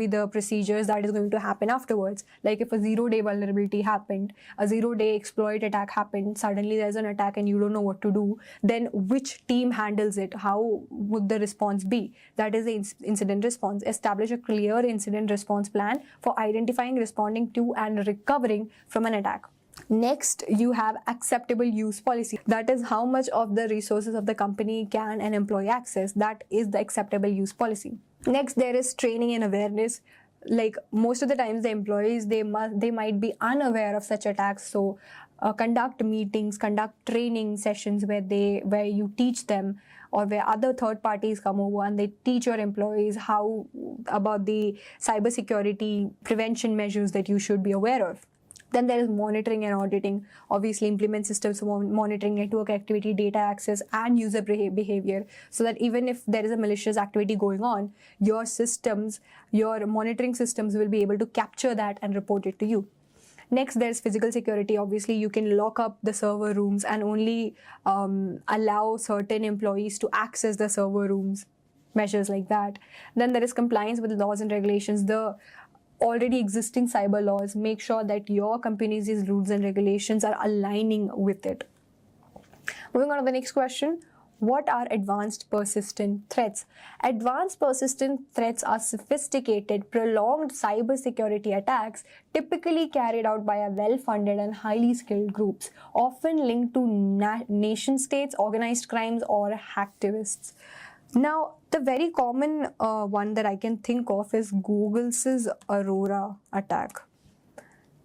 the procedures that is going to happen afterwards? Like if a 0-day vulnerability happened, a 0-day exploit attack happened, suddenly there's an attack and you don't know what to do, then which team handles it? How would the response be? That is the incident response. Establish a clear incident response plan for identifying, responding to, and recovering from an attack. Next, you have acceptable use policy. That is how much of the resources of the company can an employee access. That is the acceptable use policy. Next, there is training and awareness. Like most of the times the employees, they might be unaware of such attacks. So conduct meetings, conduct training sessions where you teach them, or where other third parties come over and they teach your employees how about the cybersecurity prevention measures that you should be aware of. Then there is monitoring and auditing. Obviously, implement systems for monitoring network activity, data access, and user behavior, so that even if there is a malicious activity going on, your monitoring systems will be able to capture that and report it to you. Next, there's physical security. Obviously, you can lock up the server rooms and only allow certain employees to access the server rooms, measures like that. Then there is compliance with laws and regulations. The already existing cyber laws, make sure that your company's rules and regulations are aligning with it. Moving on to the next question. What are advanced persistent threats? Advanced persistent threats are sophisticated, prolonged cybersecurity attacks typically carried out by a well-funded and highly skilled groups, often linked to nation-states, organized crimes, or hacktivists. Now, the very common one that I can think of is Google's Aurora attack.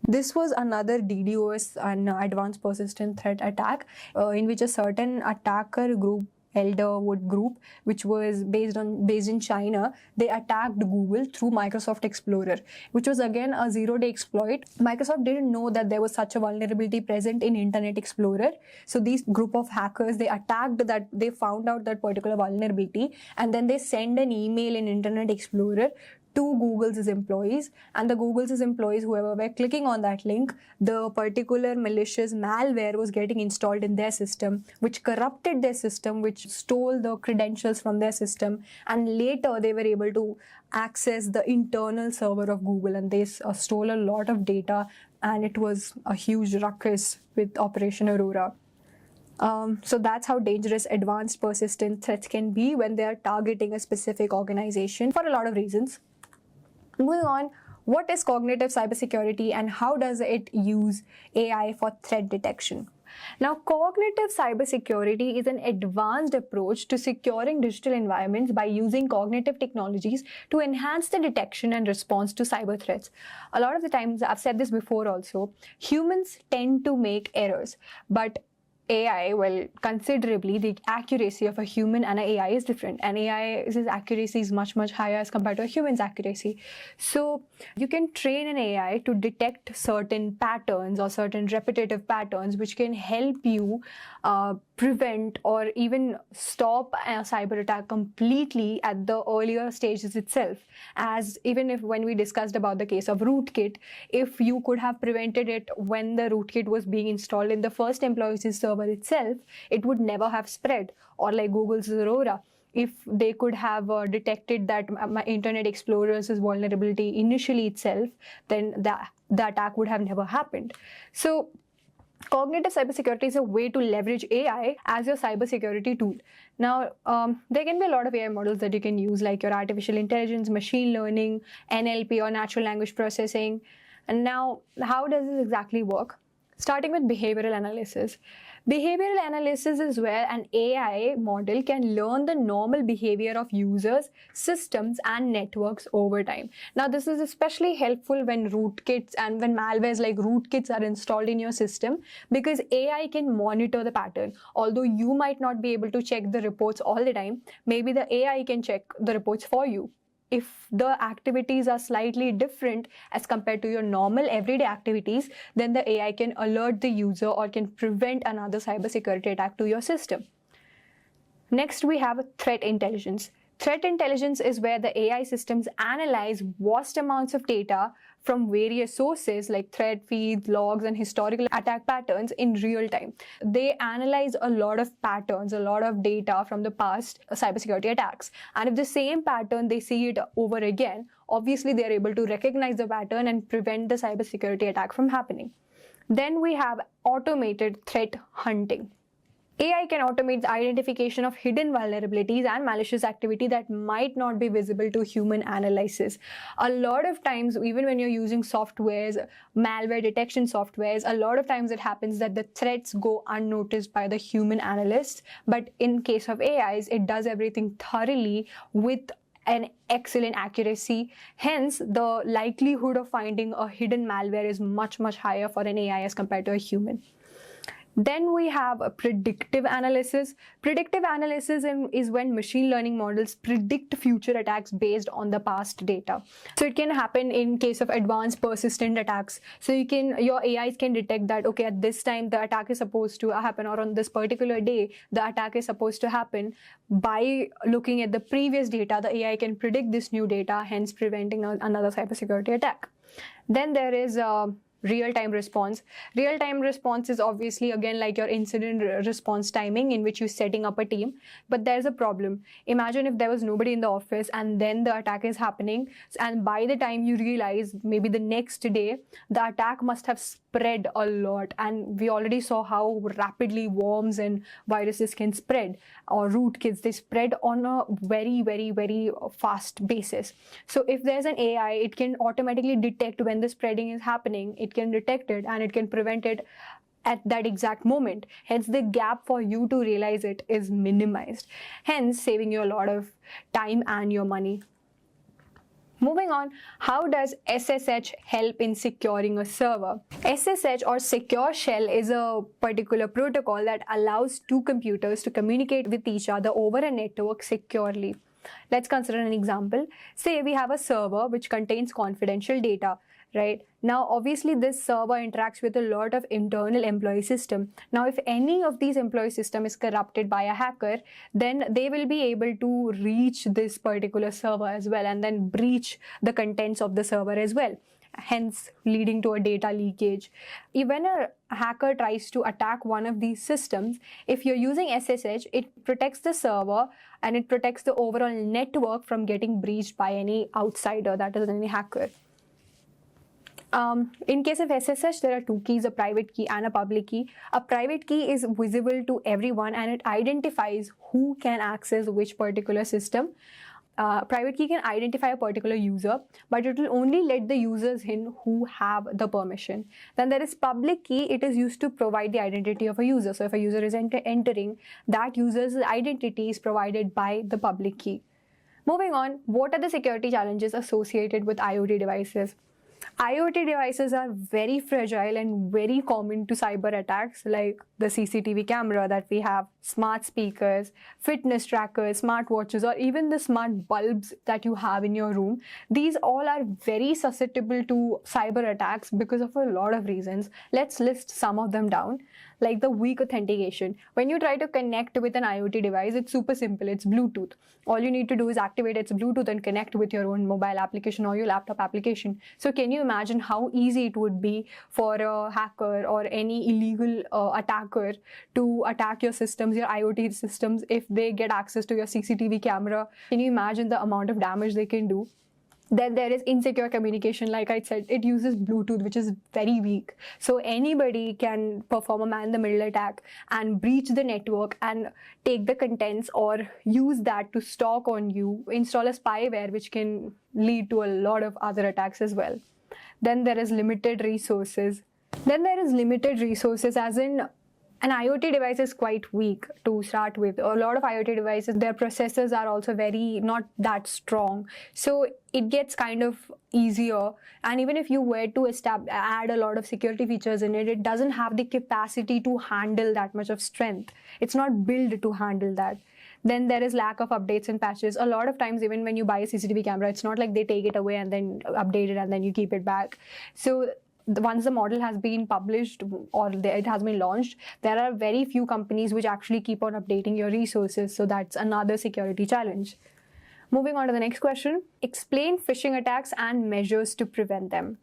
This was another DDoS and advanced persistent threat attack in which a certain attacker group, Elderwood Group, which was based in China, they attacked Google through Microsoft Explorer, which was again a 0-day exploit. Microsoft didn't know that there was such a vulnerability present in Internet Explorer. So these group of hackers, they attacked that, they found out that particular vulnerability, and then they send an email in Internet Explorer to Google's employees, and the Google's employees, whoever were clicking on that link, the particular malicious malware was getting installed in their system, which corrupted their system, which stole the credentials from their system, and later they were able to access the internal server of Google, and they stole a lot of data, and it was a huge ruckus with Operation Aurora. So that's how dangerous advanced persistent threats can be when they are targeting a specific organization for a lot of reasons. Moving on, what is cognitive cybersecurity and how does it use AI for threat detection? Now, cognitive cybersecurity is an advanced approach to securing digital environments by using cognitive technologies to enhance the detection and response to cyber threats. A lot of the times, I've said this before also, humans tend to make errors, but AI, well, considerably, the accuracy of a human and an AI is different. An AI's accuracy is much, much higher as compared to a human's accuracy. So you can train an AI to detect certain patterns or certain repetitive patterns, which can help you prevent or even stop a cyber attack completely at the earlier stages itself. As even if when we discussed about the case of rootkit, if you could have prevented it when the rootkit was being installed in the first employee's server itself, it would never have spread. Or like Google's Aurora, if they could have detected that Internet Explorer's vulnerability initially itself, then the attack would have never happened. So cognitive cybersecurity is a way to leverage AI as your cybersecurity tool. Now, there can be a lot of AI models that you can use, like your artificial intelligence, machine learning, NLP or natural language processing. And now, how does this exactly work? Starting with behavioral analysis. Behavioral analysis is where an AI model can learn the normal behavior of users, systems, and networks over time. Now, this is especially helpful when rootkits and when malwares like rootkits are installed in your system, because AI can monitor the pattern. Although you might not be able to check the reports all the time, maybe the AI can check the reports for you. If the activities are slightly different as compared to your normal everyday activities, then the AI can alert the user or can prevent another cybersecurity attack to your system. Next, we have threat intelligence. Threat intelligence is where the AI systems analyze vast amounts of data from various sources like threat feeds, logs, and historical attack patterns in real time. They analyze a lot of patterns, a lot of data from the past cybersecurity attacks. And if the same pattern they see it over again, obviously they are able to recognize the pattern and prevent the cybersecurity attack from happening. Then we have automated threat hunting. AI can automate the identification of hidden vulnerabilities and malicious activity that might not be visible to human analysis. A lot of times, even when you're using softwares, malware detection softwares, a lot of times it happens that the threats go unnoticed by the human analysts. But in case of AIs, it does everything thoroughly with an excellent accuracy. Hence, the likelihood of finding a hidden malware is much, much higher for an AI as compared to a human. Then we have a predictive analysis. Predictive analysis is when machine learning models predict future attacks based on the past data. So it can happen in case of advanced persistent attacks. So your AIs can detect that, okay, at this time the attack is supposed to happen, or on this particular day the attack is supposed to happen. By looking at the previous data, the AI can predict this new data, hence preventing another cybersecurity attack. Then there is real-time response. Real-time response is obviously again like your incident response timing, in which you're setting up a team. But there's a problem. Imagine if there was nobody in the office and then the attack is happening, and by the time you realize, maybe the next day, the attack must have spread a lot. And we already saw how rapidly worms and viruses can spread, or rootkits, they spread on a very, very, very fast basis. So if there's an AI, it can automatically detect when the spreading is happening. It can detect it and it can prevent it at that exact moment. Hence, the gap for you to realize it is minimized, hence saving you a lot of time and your money. Moving on, how does SSH help in securing a server? SSH, or Secure Shell, is a particular protocol that allows two computers to communicate with each other over a network securely. Let's consider an example. Say we have a server which contains confidential data, right? Now, obviously, this server interacts with a lot of internal employee system. Now, if any of these employee system is corrupted by a hacker, then they will be able to reach this particular server as well, and then breach the contents of the server as well, hence leading to a data leakage. When a hacker tries to attack one of these systems, if you're using SSH, it protects the server and it protects the overall network from getting breached by any outsider, that is any hacker. In case of SSH, there are two keys, a private key and a public key. A private key is visible to everyone and it identifies who can access which particular system. Private key can identify a particular user, but it will only let the users in who have the permission. Then there is public key. It is used to provide the identity of a user. So if a user is entering, that user's identity is provided by the public key. Moving on, what are the security challenges associated with IoT devices? IoT devices are very fragile and very common to cyber attacks, like the CCTV camera that we have, smart speakers, fitness trackers, smart watches, or even the smart bulbs that you have in your room. These all are very susceptible to cyber attacks because of a lot of reasons. Let's list some of them down. Like the weak authentication. When you try to connect with an IoT device, it's super simple. It's Bluetooth. All you need to do is activate its Bluetooth and connect with your own mobile application or your laptop application. So can you imagine how easy it would be for a hacker or any illegal attacker to attack your systems, your IoT systems, if they get access to your CCTV camera? Can you imagine the amount of damage they can do? Then there is insecure communication. Like I said, it uses Bluetooth, which is very weak. So anybody can perform a man-in-the-middle attack and breach the network and take the contents or use that to stalk on you, install a spyware, which can lead to a lot of other attacks as well. Then there is limited resources. Then there is limited resources, as in an IoT device is quite weak to start with. A lot of IoT devices, their processors are also very not that strong. So it gets kind of easier. And even if you were to add a lot of security features in it, it doesn't have the capacity to handle that much of strength. It's not built to handle that. Then there is lack of updates and patches. A lot of times, even when you buy a CCTV camera, it's not like they take it away and then update it and then you keep it back. So once the model has been published or it has been launched, there are very few companies which actually keep on updating your resources. So that's another security challenge. Moving on to the next question. Explain phishing attacks and measures to prevent them.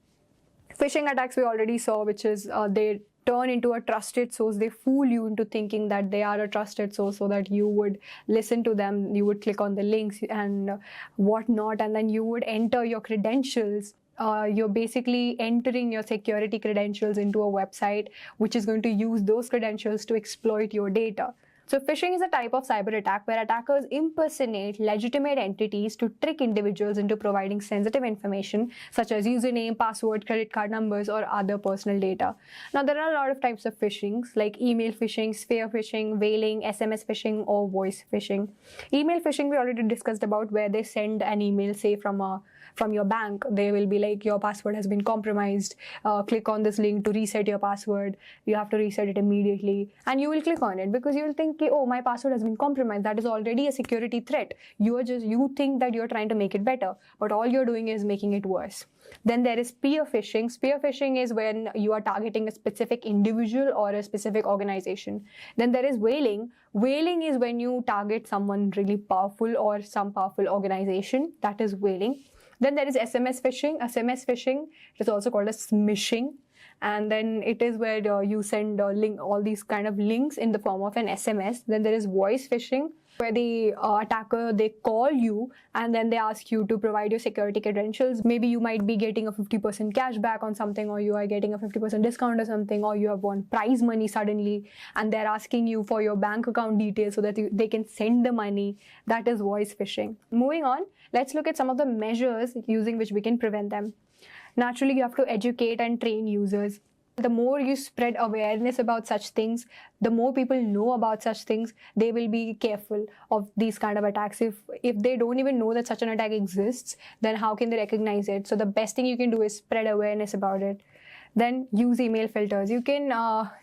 Phishing attacks we already saw, which is they turn into a trusted source. They fool you into thinking that they are a trusted source so that you would listen to them, you would click on the links and whatnot, and then you would enter your credentials. You're basically entering your security credentials into a website which is going to use those credentials to exploit your data. So phishing is a type of cyber attack where attackers impersonate legitimate entities to trick individuals into providing sensitive information such as username, password, credit card numbers, or other personal data. Now, there are a lot of types of phishings like email phishing, sphere phishing, whaling, SMS phishing, or voice phishing. Email phishing we already discussed about, where they send an email, say from your bank. They will be like, your password has been compromised. Click on this link to reset your password. You have to reset it immediately, and you will click on it because you will think, oh, my password has been compromised. That is already a security threat. You think that you're trying to make it better, but all you're doing is making it worse. Then there is spear phishing. Spear phishing is when you are targeting a specific individual or a specific organization. Then there is whaling. Whaling is when you target someone really powerful or some powerful organization. That is whaling. Then there is SMS phishing. SMS phishing, it is also called as smishing. And then it is where you send all these kind of links in the form of an SMS. Then there is voice phishing, where the attacker, they call you and then they ask you to provide your security credentials. Maybe you might be getting a 50% cashback on something, or you are getting a 50% discount or something, or you have won prize money suddenly and they're asking you for your bank account details so that they can send the money. That is voice phishing. Moving on, let's look at some of the measures using which we can prevent them. Naturally, you have to educate and train users. The more you spread awareness about such things, the more people know about such things, they will be careful of these kind of attacks. If they don't even know that such an attack exists, then how can they recognize it? So the best thing you can do is spread awareness about it. Then use email filters. You can,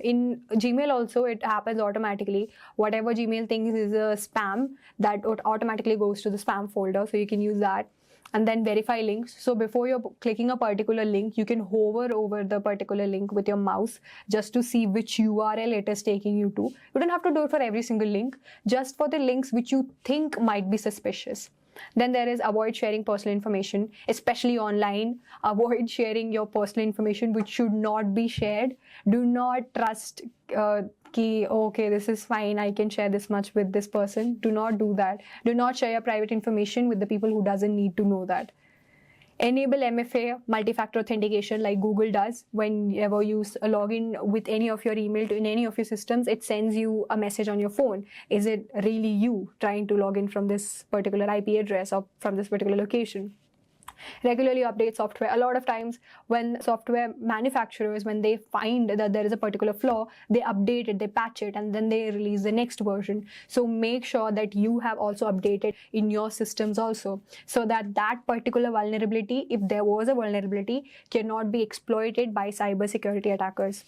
in Gmail also, it happens automatically. Whatever Gmail thinks is a spam, that automatically goes to the spam folder. So you can use that. And then verify links. So before you're clicking a particular link, you can hover over the particular link with your mouse just to see which URL it is taking you to. You don't have to do it for every single link, just for the links which you think might be suspicious. Then there is avoid sharing personal information, especially online. Avoid sharing your personal information which should not be shared. Do not trust okay, this is fine, I can share this much with this person. Do not do that. Do not share your private information with the people who doesn't need to know that. Enable MFA, multi-factor authentication, like Google does. Whenever you log in with any of your email in any of your systems, it sends you a message on your phone. Is it really you trying to log in from this particular IP address or from this particular location? Regularly update software. A lot of times when software manufacturers, when they find that there is a particular flaw, they update it, they patch it, and then they release the next version. So make sure that you have also updated in your systems also, so that that particular vulnerability, if there was a vulnerability, cannot be exploited by cybersecurity attackers.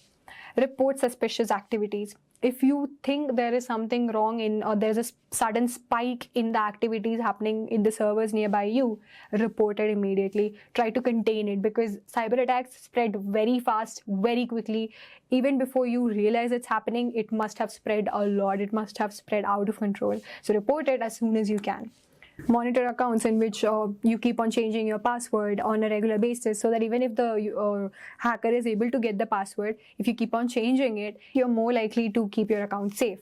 Report suspicious activities. If you think there is something wrong or there's a sudden spike in the activities happening in the servers nearby you, report it immediately. Try to contain it, because cyber attacks spread very fast, very quickly. Even before you realize it's happening, it must have spread a lot. It must have spread out of control. So report it as soon as you can. Monitor accounts in which you keep on changing your password on a regular basis, so that even if the hacker is able to get the password, if you keep on changing it, you're more likely to keep your account safe.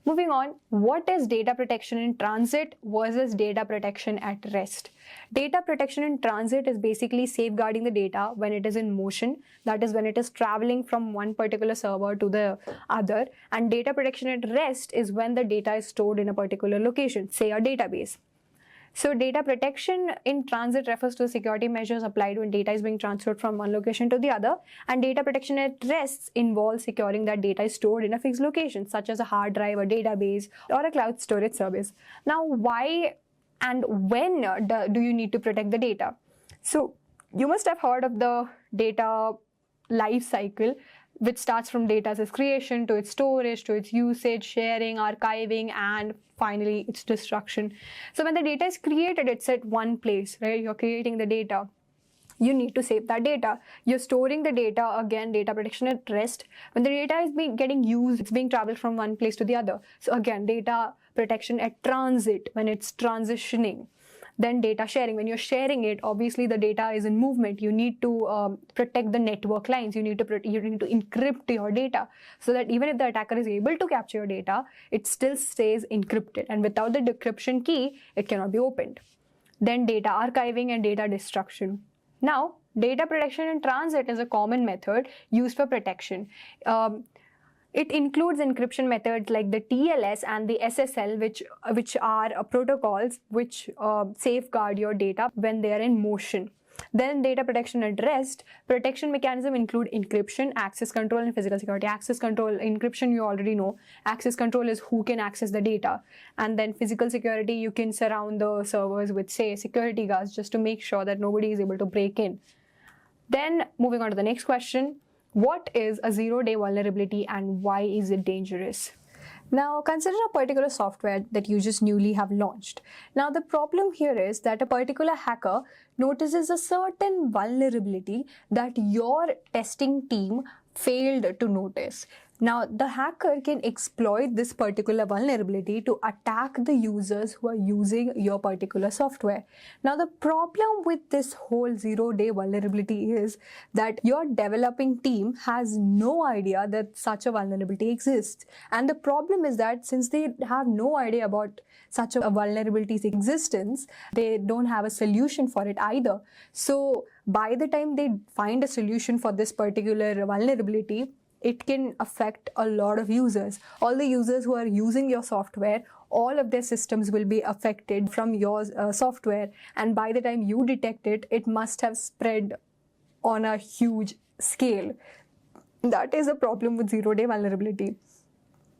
Moving on, what is data protection in transit versus data protection at rest? Data protection in transit is basically safeguarding the data when it is in motion, that is when it is traveling from one particular server to the other, and data protection at rest is when the data is stored in a particular location, say a database. So data protection in transit refers to security measures applied when data is being transferred from one location to the other, and data protection at rest involves securing that data is stored in a fixed location, such as a hard drive, a database, or a cloud storage service. Now, why and when do you need to protect the data? So you must have heard of the data life cycle, which starts from data's creation to its storage, to its usage, sharing, archiving, and finally its destruction. So when the data is created, it's at one place, right? You're creating the data. You need to save that data. You're storing the data, again, data protection at rest. When the data is getting used, it's being traveled from one place to the other. So again, data protection at transit, when it's transitioning. Then data sharing, when you're sharing it, obviously the data is in movement. You need to protect the network lines. You need to encrypt your data so that even if the attacker is able to capture your data, it still stays encrypted. And without the decryption key, it cannot be opened. Then data archiving and data destruction. Now, data protection in transit is a common method used for protection. It includes encryption methods like the TLS and the SSL, which are protocols which safeguard your data when they are in motion. Then data protection at rest, protection mechanism include encryption, access control, and physical security. Access control, encryption you already know. Access control is who can access the data. And then physical security, you can surround the servers with, say, security guards just to make sure that nobody is able to break in. Then moving on to the next question. What is a zero-day vulnerability and why is it dangerous? Now, consider a particular software that you just newly have launched. Now, the problem here is that a particular hacker notices a certain vulnerability that your testing team failed to notice. Now, the hacker can exploit this particular vulnerability to attack the users who are using your particular software. Now, the problem with this whole zero-day vulnerability is that your developing team has no idea that such a vulnerability exists. And the problem is that since they have no idea about such a vulnerability's existence, they don't have a solution for it either. So, by the time they find a solution for this particular vulnerability, it can affect a lot of users. All the users who are using your software, all of their systems will be affected from your software. And by the time you detect it, it must have spread on a huge scale. That is a problem with zero-day vulnerability.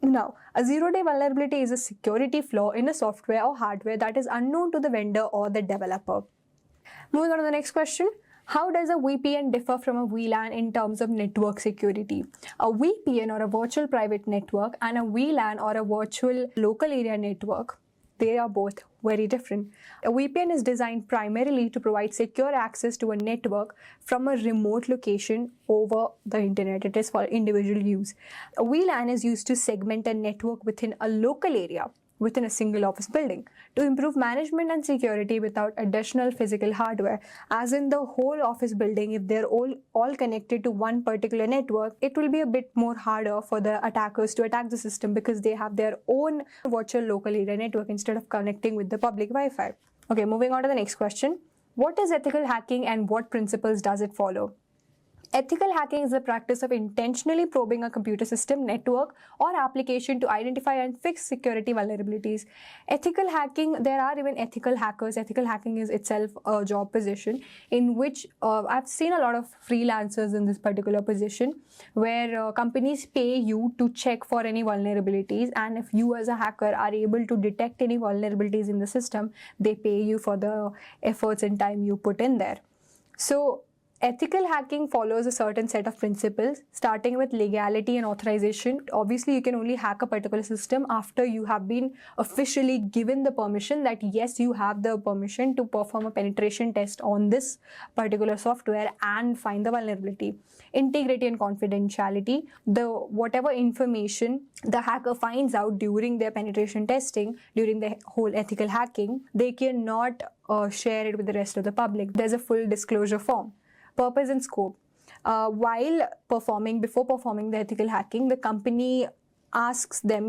Now, a zero-day vulnerability is a security flaw in a software or hardware that is unknown to the vendor or the developer. Moving on to the next question. How does a VPN differ from a VLAN in terms of network security? A VPN or a virtual private network and a VLAN or a virtual local area network, they are both very different. A VPN is designed primarily to provide secure access to a network from a remote location over the internet. It is for individual use. A VLAN is used to segment a network within a local area within a single office building to improve management and security without additional physical hardware. As in the whole office building, if they're all connected to one particular network, it will be a bit more harder for the attackers to attack the system because they have their own virtual local area network instead of connecting with the public Wi-Fi. Okay, moving on to the next question. What is ethical hacking and what principles does it follow? Ethical hacking is the practice of intentionally probing a computer system, network, or application to identify and fix security vulnerabilities. Ethical hacking, there are even ethical hackers. Ethical hacking is itself a job position in which I've seen a lot of freelancers in this particular position where companies pay you to check for any vulnerabilities, and if you as a hacker are able to detect any vulnerabilities in the system, they pay you for the efforts and time you put in there. So, ethical hacking follows a certain set of principles, starting with legality and authorization. Obviously, you can only hack a particular system after you have been officially given the permission that yes, you have the permission to perform a penetration test on this particular software and find the vulnerability. Integrity and confidentiality. Whatever information the hacker finds out during their penetration testing, during the whole ethical hacking, they cannot share it with the rest of the public. There's a full disclosure form. Purpose and scope. Before performing the ethical hacking, the company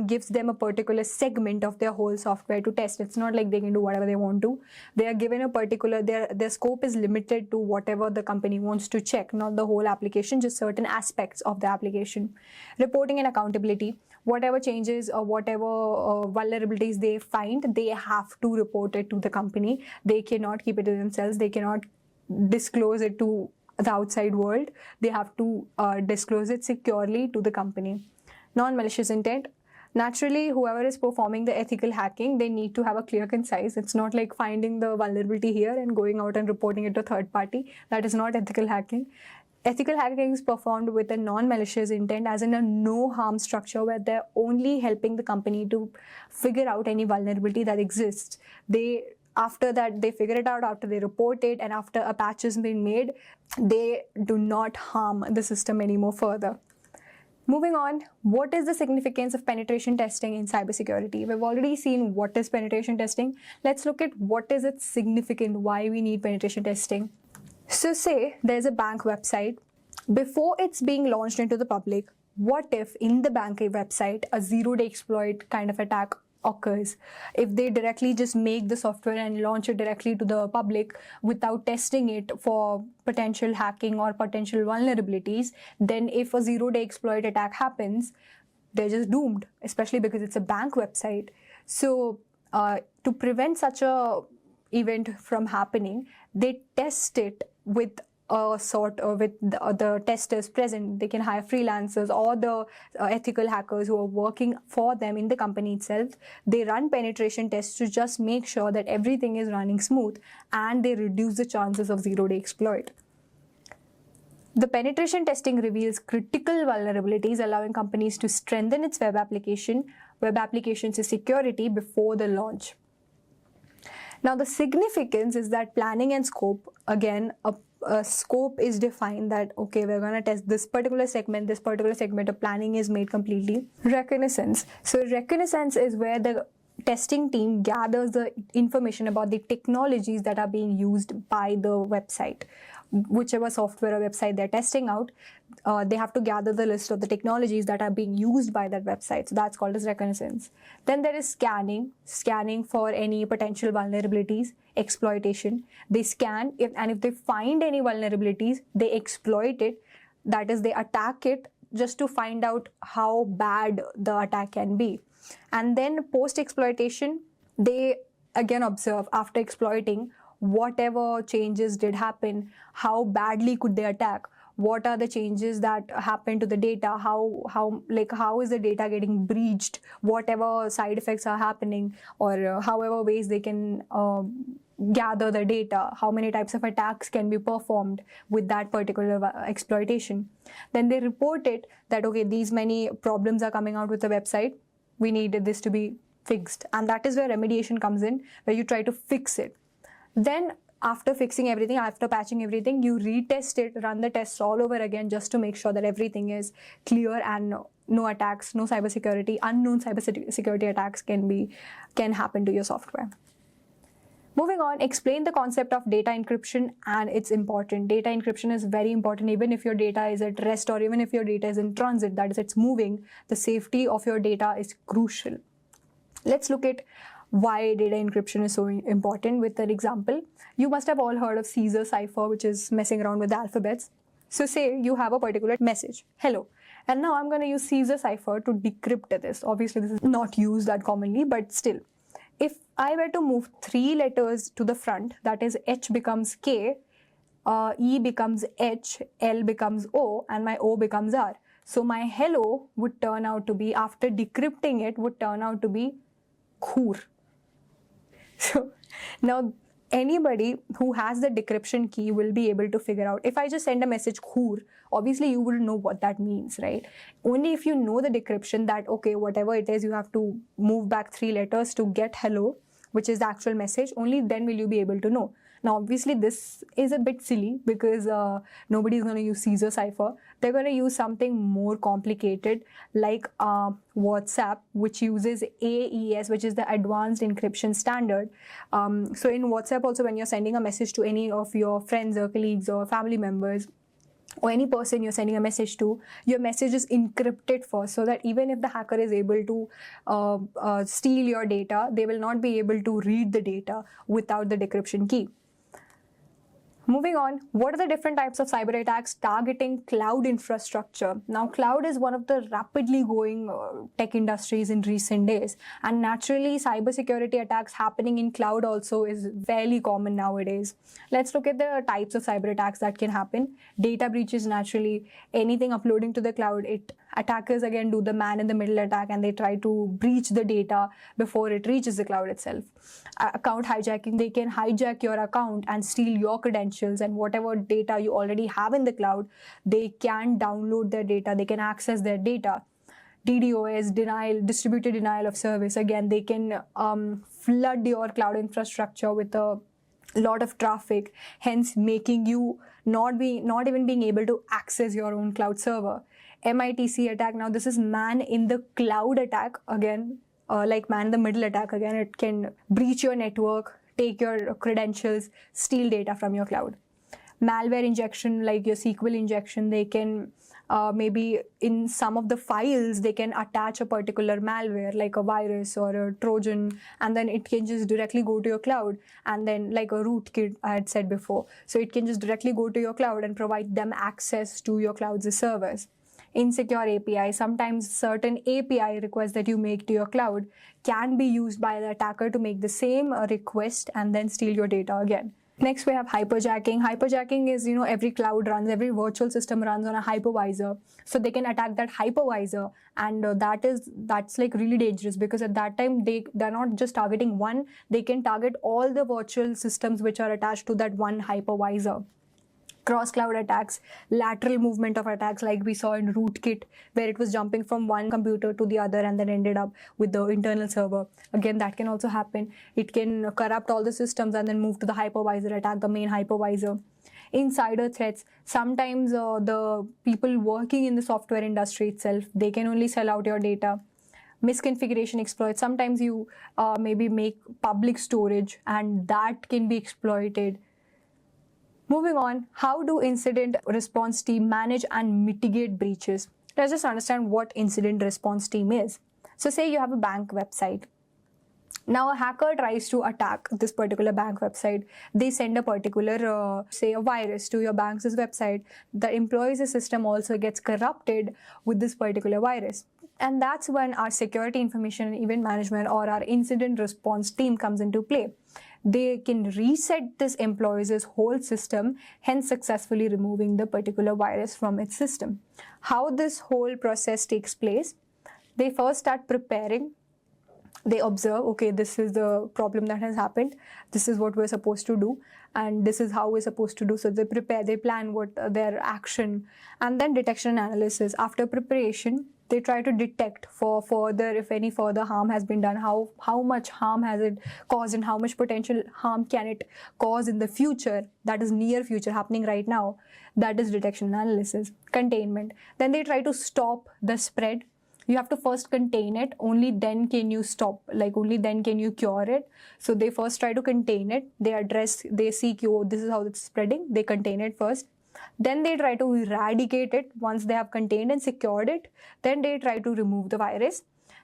gives them a particular segment of their whole software to test. It's not like they can do whatever they want to. They are given a particular, their scope is limited to whatever the company wants to check, not the whole application, just certain aspects of the application. Reporting and accountability. Whatever changes or whatever vulnerabilities they find, they have to report it to the company. They cannot keep it to themselves. They cannot disclose it to the outside world. They have to disclose it securely to the company. Non-malicious intent. Naturally, whoever is performing the ethical hacking, they need to have a clear, concise. It's not like finding the vulnerability here and going out and reporting it to a third party. That is not ethical hacking. Ethical hacking is performed with a non-malicious intent, as in a no-harm structure where they're only helping the company to figure out any vulnerability that exists. After that, they figure it out, after they report it, and after a patch has been made, they do not harm the system anymore further. Moving on, what is the significance of penetration testing in cybersecurity? We've already seen what is penetration testing. Let's look at what is its significance, why we need penetration testing. So say there's a bank website. Before it's being launched into the public, what if in the bank website a zero-day exploit kind of attack occurs? If they directly just make the software and launch it directly to the public without testing it for potential hacking or potential vulnerabilities, then if a zero-day exploit attack happens, they're just doomed, especially because it's a bank website. So to prevent such a event from happening, they test it with the testers present. They can hire freelancers or the ethical hackers who are working for them in the company itself. They run penetration tests to just make sure that everything is running smooth, and they reduce the chances of zero-day exploit. The penetration testing reveals critical vulnerabilities, allowing companies to strengthen its web applications' security before the launch. Now, the significance is that planning and scope, again, a scope is defined that, okay, we're going to test this particular segment of planning is made completely. Reconnaissance. So reconnaissance is where the testing team gathers the information about the technologies that are being used by the website. Whichever software or website they're testing out, they have to gather the list of the technologies that are being used by that website. So that's called as reconnaissance. Then there is scanning for any potential vulnerabilities, exploitation. They scan, if they find any vulnerabilities, they exploit it. That is, they attack it just to find out how bad the attack can be. And then post-exploitation, they again observe after exploiting whatever changes did happen, how badly could they attack, what are the changes that happened to the data, how is the data getting breached, whatever side effects are happening, or however ways they can gather the data, how many types of attacks can be performed with that particular exploitation. Then they report it that, okay, these many problems are coming out with the website, we needed this to be fixed. And that is where remediation comes in, where you try to fix it. Then after fixing everything, after patching everything, you retest it, run the tests all over again just to make sure that everything is clear and no attacks, no cybersecurity, unknown cybersecurity attacks can happen to your software. Moving on, explain the concept of data encryption, and it's important. Data encryption is very important. Even if your data is at rest or even if your data is in transit, that is, it's moving, the safety of your data is crucial. Let's look at why data encryption is so important with an example. You must have all heard of Caesar cipher, which is messing around with the alphabets. So say you have a particular message, hello, and now I'm going to use Caesar cipher to decrypt this. Obviously, this is not used that commonly, but still. If I were to move 3 letters to the front, that is H becomes K, E becomes H, L becomes O, and my O becomes R. So my hello would turn out to be, after decrypting it, would turn out to be Khur. So now anybody who has the decryption key will be able to figure out. If I just send a message Khur, obviously you wouldn't know what that means, right? Only if you know the decryption that, okay, whatever it is, you have to move back 3 letters to get hello, which is the actual message, only then will you be able to know. Now, obviously, this is a bit silly because nobody is going to use Caesar cipher. They're going to use something more complicated like WhatsApp, which uses AES, which is the Advanced Encryption Standard. So in WhatsApp also, when you're sending a message to any of your friends or colleagues or family members, or any person you're sending a message to, your message is encrypted first, so that even if the hacker is able to steal your data, they will not be able to read the data without the decryption key. Moving on, what are the different types of cyber attacks targeting cloud infrastructure? Now, cloud is one of the rapidly growing tech industries in recent days, and naturally, cybersecurity attacks happening in cloud also is fairly common nowadays. Let's look at the types of cyber attacks that can happen. Data breaches, naturally, anything uploading to the cloud, attackers again do the man-in-the-middle attack, and they try to breach the data before it reaches the cloud itself. Account hijacking, they can hijack your account and steal your credentials, and whatever data you already have in the cloud, they can download their data, they can access their data. DDoS, distributed denial of service, again, they can flood your cloud infrastructure with a lot of traffic, hence making you not even being able to access your own cloud server. MITC attack, now this is man in the cloud attack, again, like man in the middle attack, again, it can breach your network, take your credentials, steal data from your cloud. Malware injection, like your SQL injection, they can maybe in some of the files, they can attach a particular malware like a virus or a Trojan, and then it can just directly go to your cloud, and then like a rootkit I had said before. So it can just directly go to your cloud and provide them access to your cloud's servers. Insecure API, sometimes certain API requests that you make to your cloud can be used by the attacker to make the same request and then steal your data again. Next, we have hyperjacking. Hyperjacking is, every cloud runs, every virtual system runs on a hypervisor. So they can attack that hypervisor, and that's like really dangerous, because at that time they're not just targeting one, they can target all the virtual systems which are attached to that one hypervisor. Cross-cloud attacks, lateral movement of attacks, like we saw in rootkit, where it was jumping from one computer to the other and then ended up with the internal server. Again, that can also happen. It can corrupt all the systems and then move to the hypervisor, attack the main hypervisor. Insider threats, sometimes the people working in the software industry itself, they can only sell out your data. Misconfiguration exploits, sometimes you maybe make public storage and that can be exploited. Moving on, how do incident response team manage and mitigate breaches? Let's just understand what incident response team is. So say you have a bank website. Now a hacker tries to attack this particular bank website. They send a particular, say a virus to your bank's website. The employee's system also gets corrupted with this particular virus. And that's when our security information and event management or our incident response team comes into play. They can reset this employee's whole system, hence successfully removing the particular virus from its system. How this whole process takes place? They first start preparing. They observe, okay, this is the problem that has happened. This is what we're supposed to do. And this is how we're supposed to do. So they prepare, they plan what their action, and then detection and analysis. After preparation, they try to detect for further, if any further harm has been done, how much harm has it caused and how much potential harm can it cause in the future, that is near future, happening right now. That is detection and analysis. Containment. Then they try to stop the spread. You have to first contain it, only then can you stop, like only then can you cure it. So they first try to contain it, they seek you, this is how it's spreading, they contain it first. Then they try to eradicate it. Once they have contained and secured it, then they try to remove the virus.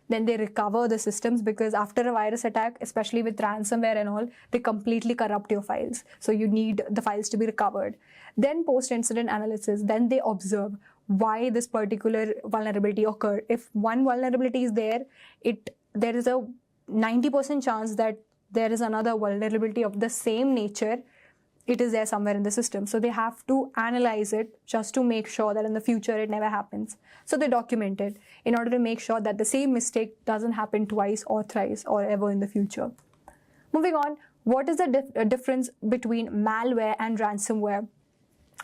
Then they recover the systems, because after a virus attack, especially with ransomware and all, they completely corrupt your files. So you need the files to be recovered. Then post-incident analysis, then they observe why this particular vulnerability occurred. If one vulnerability is there, there is a 90% chance that there is another vulnerability of the same nature. It is there somewhere in the system. So they have to analyze it just to make sure that in the future it never happens. So they document it in order to make sure that the same mistake doesn't happen twice or thrice or ever in the future. Moving on, what is the difference between malware and ransomware?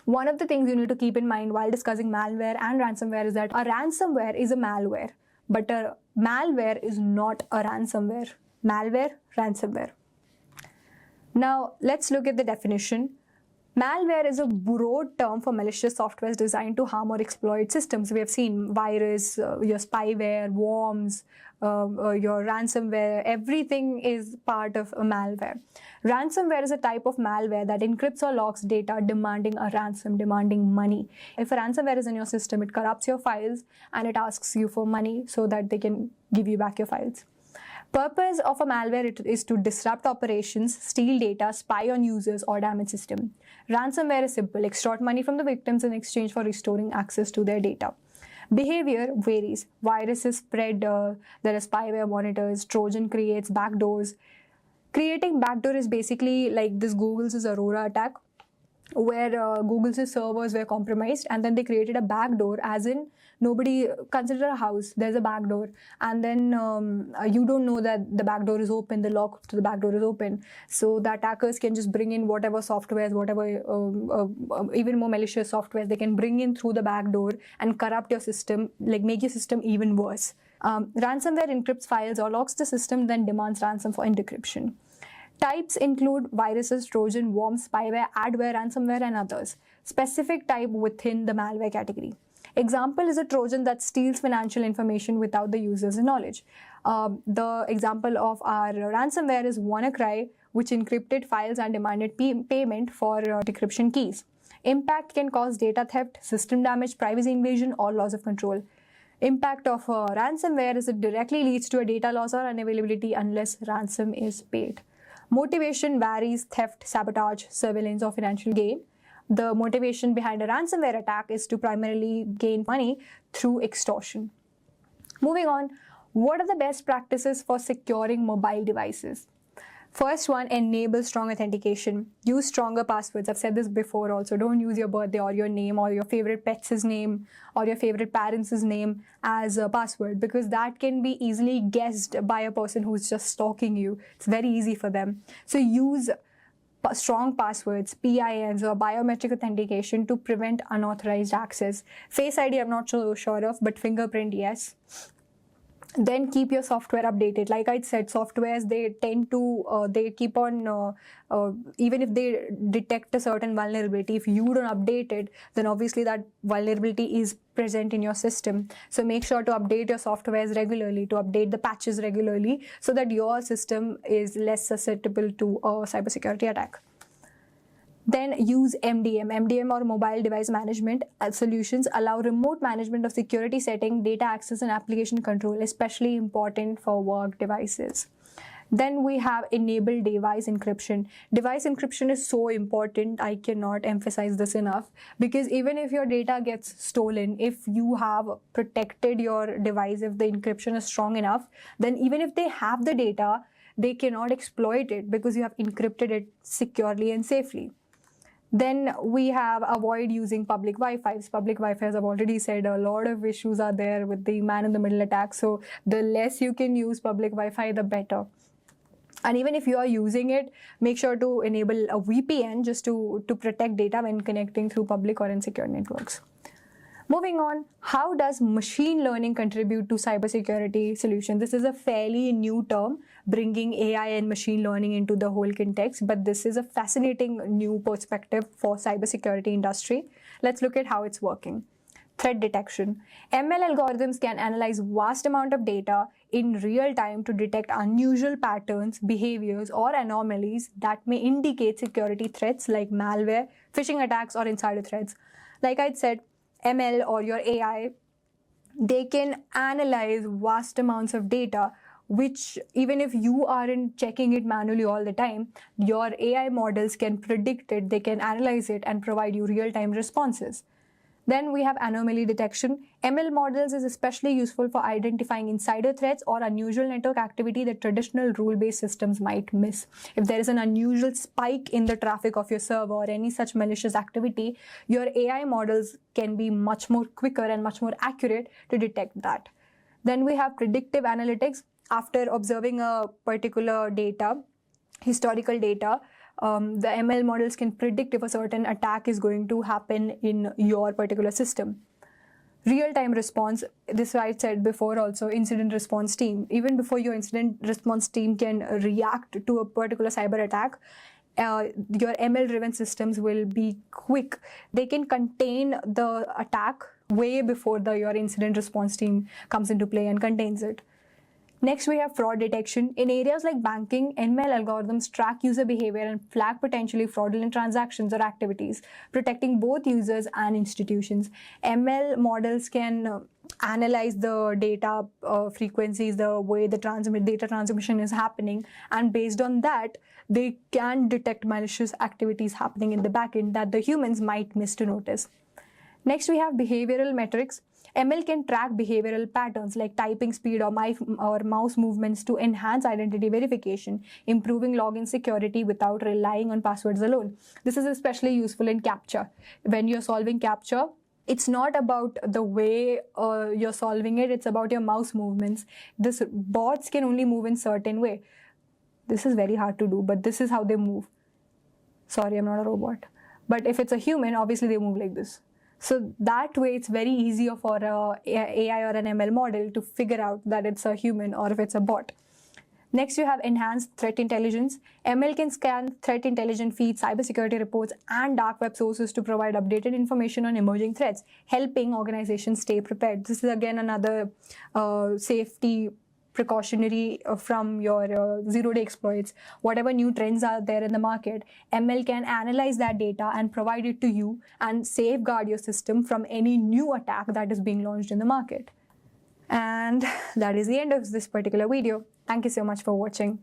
One of the things you need to keep in mind while discussing malware and ransomware is that a ransomware is a malware, but a malware is not a ransomware. Malware, ransomware. Now, let's look at the definition. Malware is a broad term for malicious software designed to harm or exploit systems. We have seen virus, your spyware, worms, your ransomware, everything is part of a malware. Ransomware is a type of malware that encrypts or locks data demanding a ransom, demanding money. If a ransomware is in your system, it corrupts your files and it asks you for money so that they can give you back your files. Purpose of a malware is to disrupt operations, steal data, spy on users, or damage system. Ransomware is simple: extort money from the victims in exchange for restoring access to their data. Behavior varies. Viruses spread, there are spyware monitors, Trojan creates backdoors. Creating backdoor is basically like this Google's Aurora attack, where Google's servers were compromised and then they created a backdoor, as in nobody, consider a house, there's a backdoor, and then you don't know that the backdoor is open, the lock to the backdoor is open. So the attackers can just bring in whatever softwares, even more malicious softwares, they can bring in through the backdoor and corrupt your system, like make your system even worse. Ransomware encrypts files or locks the system, then demands ransom for decryption. Types include viruses, Trojan, worms, spyware, adware, ransomware, and others. Specific type within the malware category. Example is a Trojan that steals financial information without the user's knowledge. The example of our ransomware is WannaCry, which encrypted files and demanded payment for decryption keys. Impact can cause data theft, system damage, privacy invasion, or loss of control. Impact of ransomware is it directly leads to a data loss or unavailability unless ransom is paid. Motivation varies: theft, sabotage, surveillance, or financial gain. The motivation behind a ransomware attack is to primarily gain money through extortion. Moving on, what are the best practices for securing mobile devices? First one, enable strong authentication. Use stronger passwords. I've said this before also. Don't use your birthday or your name or your favorite pet's name or your favorite parent's name as a password, because that can be easily guessed by a person who's just stalking you. It's very easy for them. So use strong passwords, PINs, or biometric authentication to prevent unauthorized access. Face ID, I'm not so sure of, but fingerprint, yes. Then keep your software updated. Like I said, softwares, they tend to, they keep on, even if they detect a certain vulnerability, if you don't update it, then obviously that vulnerability is present in your system. So make sure to update your softwares regularly, to update the patches regularly, so that your system is less susceptible to a cybersecurity attack. Then use MDM. MDM or mobile device management solutions allow remote management of security setting, data access, and application control, especially important for work devices. Then we have enable device encryption. Device encryption is so important. I cannot emphasize this enough, because even if your data gets stolen, if you have protected your device, if the encryption is strong enough, then even if they have the data, they cannot exploit it because you have encrypted it securely and safely. Then we have avoid using public Wi-Fis. Public Wi-Fi, as I've already said, a lot of issues are there with the man-in-the-middle attack. So the less you can use public Wi-Fi, the better. And even if you are using it, make sure to enable a VPN just to protect data when connecting through public or insecure networks. Moving on, how does machine learning contribute to cybersecurity solution? This is a fairly new term, bringing AI and machine learning into the whole context, but this is a fascinating new perspective for cybersecurity industry. Let's look at how it's working. Threat detection. ML algorithms can analyze vast amount of data in real time to detect unusual patterns, behaviors, or anomalies that may indicate security threats like malware, phishing attacks, or insider threats. Like I said, ML or your AI, they can analyze vast amounts of data, which even if you aren't checking it manually all the time, your AI models can predict it, they can analyze it and provide you real-time responses. Then we have anomaly detection. ML models is especially useful for identifying insider threats or unusual network activity that traditional rule-based systems might miss. If there is an unusual spike in the traffic of your server or any such malicious activity, your AI models can be much more quicker and much more accurate to detect that. Then we have predictive analytics. After observing a particular data, historical data, the ML models can predict if a certain attack is going to happen in your particular system. Real-time response, this I said before also, incident response team. Even before your incident response team can react to a particular cyber attack, your ML-driven systems will be quick. They can contain the attack way before your incident response team comes into play and contains it. Next, we have fraud detection. In areas like banking, ML algorithms track user behavior and flag potentially fraudulent transactions or activities, protecting both users and institutions. ML models can analyze the data frequencies, the way the data transmission is happening, and based on that, they can detect malicious activities happening in the backend that the humans might miss to notice. Next, we have behavioral metrics. ML can track behavioral patterns like typing speed or mouse movements to enhance identity verification, improving login security without relying on passwords alone. This is especially useful in CAPTCHA. When you're solving CAPTCHA, it's not about the way you're solving it, it's about your mouse movements. This bots can only move in certain way. This is very hard to do, but this is how they move. Sorry, I'm not a robot. But if it's a human, obviously they move like this. So that way, it's very easier for an AI or an ML model to figure out that it's a human or if it's a bot. Next, you have enhanced threat intelligence. ML can scan threat intelligence feeds, cybersecurity reports, and dark web sources to provide updated information on emerging threats, helping organizations stay prepared. This is again another safety precautionary from your zero-day exploits. Whatever new trends are there in the market, ML can analyze that data and provide it to you and safeguard your system from any new attack that is being launched in the market. And that is the end of this particular video. Thank you so much for watching.